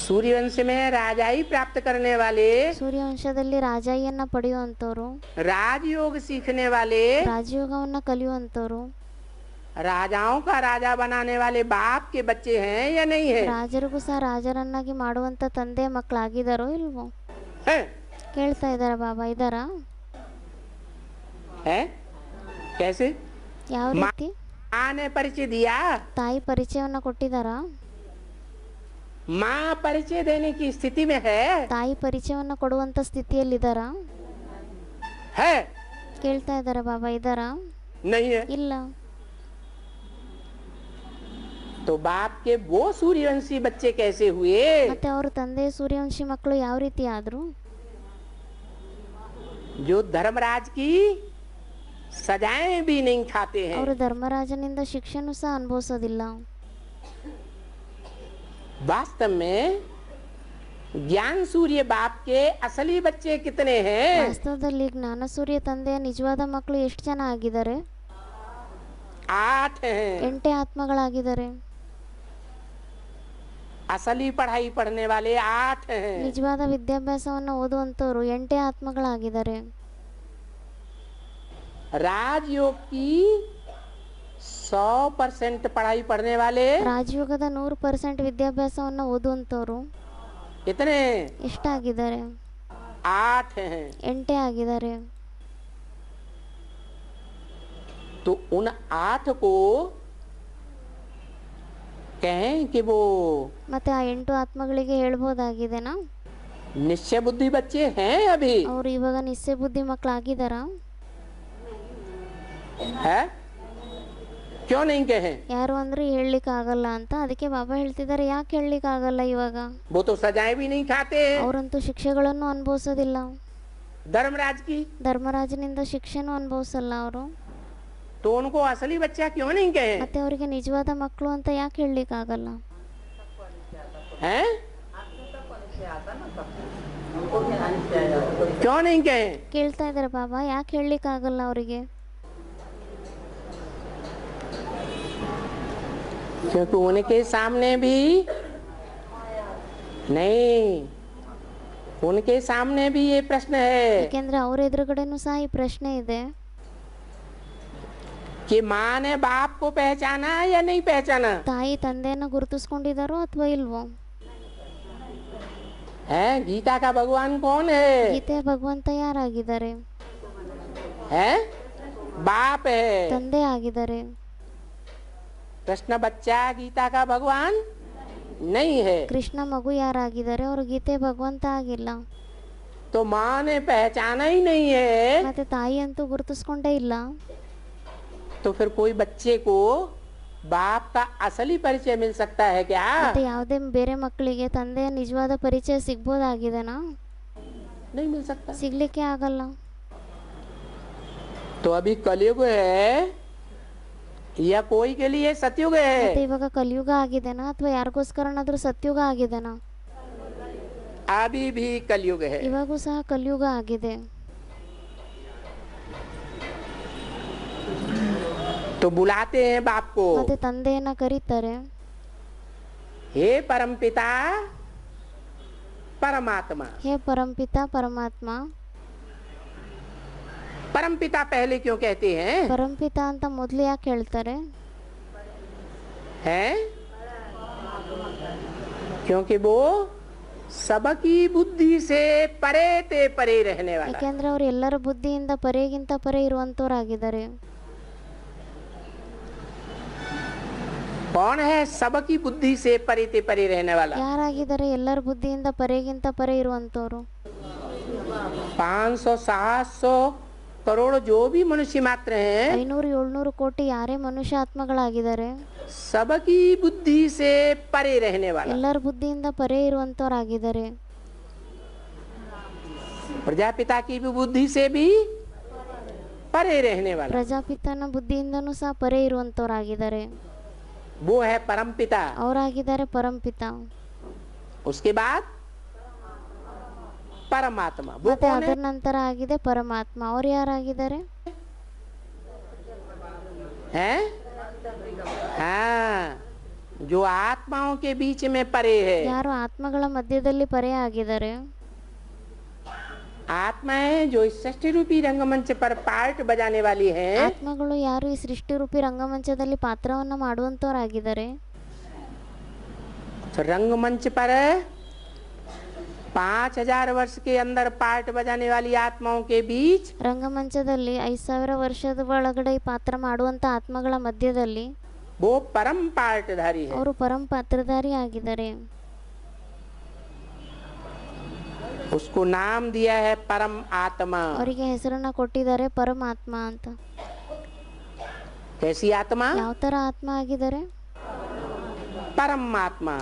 सूर्यवंश में राजाई प्राप्त करने वाले, ಸೂರ್ಯವಂಶದಲ್ಲಿ ರಾಜಾಯಿಯನ್ನ ಪಡೆಯುವಂಥವ್ರು, राजयोग सीखने वाले, ರಾಜಯೋಗವನ್ನ ಕಲಿಯುವಂಥವ್ರು, राजाओं का राजा बनाने वाले बाप के बच्चे हैं या नहीं है? ರಾಜರಿಗೂ ಸಹ ರಾಜರನ್ನಾಗಿ ಮಾಡುವಂತ ತಂದೆ ಮಕ್ಕಳಾಗಿದ್ದಾರೋ ಇಲ್ವೋ? हैं? ಕೇಳ್ತಾ ಇದ್ದಾರೆ ಬಾಬಾ, ಇದ್ದಾರಾ? हैं? कैसे? ಯಾವ ರೀತಿ? माँ ने परिचय दिया, ತಾಯಿ ಪರಿಚಯವನ್ನ ಕೊಟ್ಟಿದ್ದಾರಾ? माँ परिचय देने की स्थिति में है? ತಾಯಿ ಪರಿಚಯವನ್ನ ಕೊಡುವಂತ ಸ್ಥಿತಿಯಲ್ಲಿದ್ದಾರಾ? है? ಕೇಳ್ತಾ ಇದ್ದಾರೆ ಬಾಬಾ, ಇದ್ದಾರಾ? नहीं है। ಇಲ್ಲ. तो बाप के वो सूर्यवंशी बच्चे कैसे हुए? ಮತ್ತೆ ಅವ್ರ ತಂದೆ ಸೂರ್ಯವಂಶಿ ಮಕ್ಕಳು ಯಾವ ರೀತಿ ಆದ್ರು? जो धर्मराज की सजाएं भी नहीं खाते हैं। ಅವರು ಧರ್ಮರಾಜನಿಂದ ಶಿಕ್ಷೆನೂ ಸಹ ಅನುಭವಿಸೋದಿಲ್ಲ. वास्तव में ज्ञान सूर्य बाप के असली बच्चे कितने हैं? ವಾಸ್ತವದಲ್ಲಿ ಜ್ಞಾನ ಸೂರ್ಯ ತಂದೆಯ ನಿಜವಾದ ಮಕ್ಕಳು ಎಷ್ಟು ಜನ ಆಗಿದ್ದಾರೆ? 8 हैं। 8 ಆತ್ಮಗಳಾಗಿದ್ದಾರೆ. असली पढ़ाई पढ़ने वाले 8 हैं। ನಿಜವಾದ ವಿದ್ಯಾಭ್ಯಾಸವನ್ನು ಓದುವಂತವರು 8 ಆತ್ಮಗಳಾಗಿದ್ದಾರೆ. राजयोग की 100% पढ़ाई पढ़ने वाले ರಾಜಯೋಗದ 100% ವಿದ್ಯಾಭ್ಯಾಸವನ್ನು ಓದುವಂತವರು कितने? ಎಷ್ಟಾಗಿದ್ದಾರೆ? 8 हैं। 8 ಆಗಿದ್ದಾರೆ. तो उन 8 को कहें कि वो ಮತ್ತೆ ಆ 8 ಆತ್ಮಗಳಿಗೆ ಹೇಳ್ಬೋದಾಗಿದೆನಾ निश्चय बुद्धि बच्चे हैं अभी? ಅವರು ಇವಾಗ ನಿಶ್ಚಯ ಬುದ್ಧಿ ಮಕ್ಕಳಾಗಿದ್ದಾರಾ? है? क्यों नहीं कहे? ಯಾರು ಅಂದ್ರೆ ಹೇಳಲಿಕ್ಕೆ ಆಗಲ್ಲ ಅಂತ. ಅದಕ್ಕೆ ಬಾಬಾ ಹೇಳ್ತಿದ್ದಾರೆ, ಯಾಕೆ ಹೇಳಲಿಕ್ಕೆ ಆಗಲ್ಲ ಇವಾಗ? वो तो सजाएं भी नहीं खाते हैं। ಅವರಂತೂ ಶಿಕ್ಷೆಗಳನ್ನು ಅನುಭವಿಸೋದಿಲ್ಲ. धर्मराज की ಧರ್ಮರಾಜನಿಂದ ಶಿಕ್ಷೆನೂ ಅನುಭವಿಸಲ್ಲ ಅವರು. तो उनको असली बच्चा क्यों नहीं कहे? ಮತ್ತೆ ಅವರಿಗೆ ನಿಜವಾದ ಮಕ್ಕಳು ಅಂತ ಯಾಕೆ ಹೇಳಲಿಕ್ಕೆ ಆಗಲ್ಲ? हैं? क्यों नहीं कहे? ಕೇಳ್ತಾ ಇದ್ದಾರೆ ಬಾಬಾ, ಯಾಕೆ ಹೇಳಲಿಕ್ಕೆ ಆಗಲ್ಲ ಅವರಿಗೆ? क्योंकि उनके सामने भी नहीं, उनके सामने भी ये प्रश्न है ಯಾಕೆಂದ್ರೆ ಅವ್ರ ಎದುರುಗಡೆನೂ ಸಹ ಈ ಪ್ರಶ್ನೆ ಇದೆ. कि माँ ने बाप को पहचाना या नहीं पहचाना? ತಾಯಿ ತಂದೆಯನ್ನ ಗುರುತಿಸ್ಕೊಂಡಿದ್ದಾರೋ ಅಥವಾ ಇಲ್ವೋ? है? गीता का भगवान कौन है? ಗೀತೆಯ ಭಗವಂತ ಯಾರಾಗಿದ್ದಾರೆ? है? बाप है। ತಂದೆ ಆಗಿದ್ದಾರೆ. कृष्ण बच्चा गीता का भगवान नहीं है। ಕೃಷ್ಣ ಮಗು ಯಾರಾಗಿದ್ದಾರೆ? ಅವರು ಗೀತೆ ಭಗವಂತ ಆಗಿಲ್ಲ. तो माँ ने पहचाना ही नहीं है, ಮತ್ತೆ ತಾಯಿ ಅಂತೂ ಗುರುತಿಸ್ಕೊಂಡೇ ಇಲ್ಲ. तो फिर कोई बच्चे को बाप का असली परिचय मिल सकता है क्या? ಮತ್ತೆ ಯಾವುದೇ ಬೇರೆ ಮಕ್ಕಳಿಗೆ ತಂದೆಯ ನಿಜವಾದ ಪರಿಚಯ ಸಿಗ್ಬೋದಾಗಿದೆನಾ? नहीं मिल सकता। ಸಿಗ್ಲಿಕ್ಕೆ ಆಗಲ್ಲ. तो अभी कलयुग है या कोई के लिए सतयुग ಮತ್ತೆ है? ಇವಾಗ ಕಲಿಯುಗ ಆಗಿದೆನಾ ಅಥವಾ ಯಾರಿಗೋಸ್ಕರನಾದ್ರೂ ಸತ್ಯುಗ ಆಗಿದೆನಾ? अभी भी कलयुग है। ಇವಾಗೂ ಸಹ ಕಲಿಯುಗ ಆಗಿದೆ. तो बुलाते हैं बाप को, ಮತ್ತೆ ತಂದೆಯನ್ನ ಕರೀತಾರೆ, हे परमपिता परमात्मा। ಹೇ ಪರಂಪಿತ ಪರಮಾತ್ಮ. परमपिता पहले क्यों कहते हैं? ಪರಂಪಿತ ಅಂತ ಮೊದಲು ಯಾಕೆ ಹೇಳ್ತಾರೆ? हैं? क्योंकि वो सबकी बुद्धि से परे ते परे रहने वाला। ಯಾಕೆಂದ್ರೆ ಅವ್ರು ಎಲ್ಲರ ಬುದ್ಧಿಯಿಂದ ಪರೆಗಿಂತ ಪರೆ ಇರುವಂತವರಾಗಿದ್ದಾರೆ. कौन है सबकी बुद्धि से परे ते परे रहने वाला? ಯಾರಾಗಿದ್ದಾರೆ ಎಲ್ಲರ ಬುದ್ಧಿಯಿಂದ ಪರೆಗಿಂತ ಪರೆ ಇರುವಂತವ್ರು? 500-700 करोड़ जो भी मनुष्य मात्र हैं, 500-700 ಕೋಟಿ ಯಾರೇ ಮನುಷ್ಯ ಆತ್ಮಗಳಾಗಿದ್ದಾರೆ, सबकी बुद्धि से परे रहने वाला। ಎಲ್ಲರ ಬುದ್ಧಿಯಿಂದ ಪರೆ ಇರುವಂತವರಾಗಿದ್ದಾರೆ. प्रजापिता की भी बुद्धि से भी परे रहने वाला, ಪ್ರಜಾಪಿತನ ಬುದ್ಧಿಯಿಂದನೂ ಸಹ ಪರೇ ಇರುವಂಥವ್ರಾಗಿದ್ದಾರೆ. वो है परमपिता. ಅವರಾಗಿದ್ದಾರೆ ಪರಂಪಿತ. उसके बाद परमात्मा, वो ಮತ್ತೆ कौन ಅದರ है? ನಂತರ ಆಗಿದೆ ಪರಮಾತ್ಮ. ಅವ್ರು ಯಾರಾಗಿದ್ದಾರೆ? हैं? हाँ, जो आत्माओं के बीच में परे है. ಯಾರು ಆತ್ಮಗಳ ಮಧ್ಯದಲ್ಲಿ ಪರೇ ಆಗಿದ್ದಾರೆ. आत्माएं जो इस सृष्टि रूपी रंगमंच पर पार्ट बजाने वाली है, ಆತ್ಮಗಳು ಯಾರು ಈ ಸೃಷ್ಟಿ ರೂಪಿ ರಂಗಮಂಚದಲ್ಲಿ ಪಾತ್ರವನ್ನ ಮಾಡುವಂತವರಾಗಿದ್ದಾರೆ. तो रंगमंच पर 5000 वर्ष के अंदर पार्ट बजाने वाली आत्माओं के बीच ರಂಗಮಂಚದಲ್ಲಿ 5000 ವರ್ಷದ ಒಳಗಡೆ ಈ ಪಾತ್ರ ಮಾಡುವಂತ ಆತ್ಮಗಳ ಮಧ್ಯದಲ್ಲಿ वो परम पार्टधारी है. ಅವರು ಪರಂ ಪಾತ್ರಧಾರಿ ಆಗಿದ್ದಾರೆ. उसको नाम दिया है परम आत्मा. ಅವರಿಗೆ ಹೆಸರನ್ನ ಕೊಟ್ಟಿದ್ದಾರೆ ಪರಮಾತ್ಮ ಅಂತ. कैसी आत्मा? ಯಾವ ತರ ಆತ್ಮ ಆಗಿದ್ದಾರೆ? परमात्मा.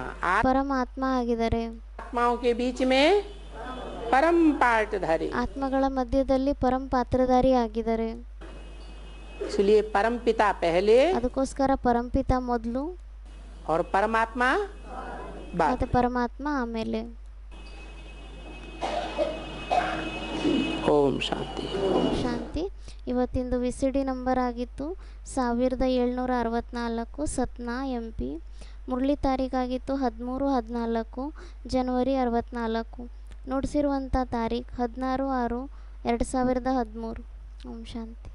ಪರಮಾತ್ಮ ಆಗಿದ್ದಾರೆ. आत्माओं के बीच में परम पार्टधारी. ಆತ್ಮಗಳ ಮಧ್ಯದಲ್ಲಿ ಪರಂ ಪಾತ್ರಧಾರಿ ಆಗಿದ್ದಾರೆ. इसलिए परम पिता पहले ಅದಕ್ಕೋಸ್ಕರ ಪರಂಪಿತ ಮೊದಲು और परमात्मा बाद. ಮತ್ತೆ ಪರಮಾತ್ಮ ಆಮೇಲೆ. ओम शांति. ಓಂ ಶಾಂತಿ. ಇವತ್ತಿಂದು ವಿಸಿಡಿ ನಂಬರ್ ಆಗಿತ್ತು 1764 ಸತ್ನಾ MP. ಮುರಳಿ ತಾರೀಕಾಗಿತ್ತು 13-14 ಜನವರಿ 64. ನುಡಿಸಿರುವಂಥ ತಾರೀಖು 16/6/2013. ಓಂ ಶಾಂತಿ.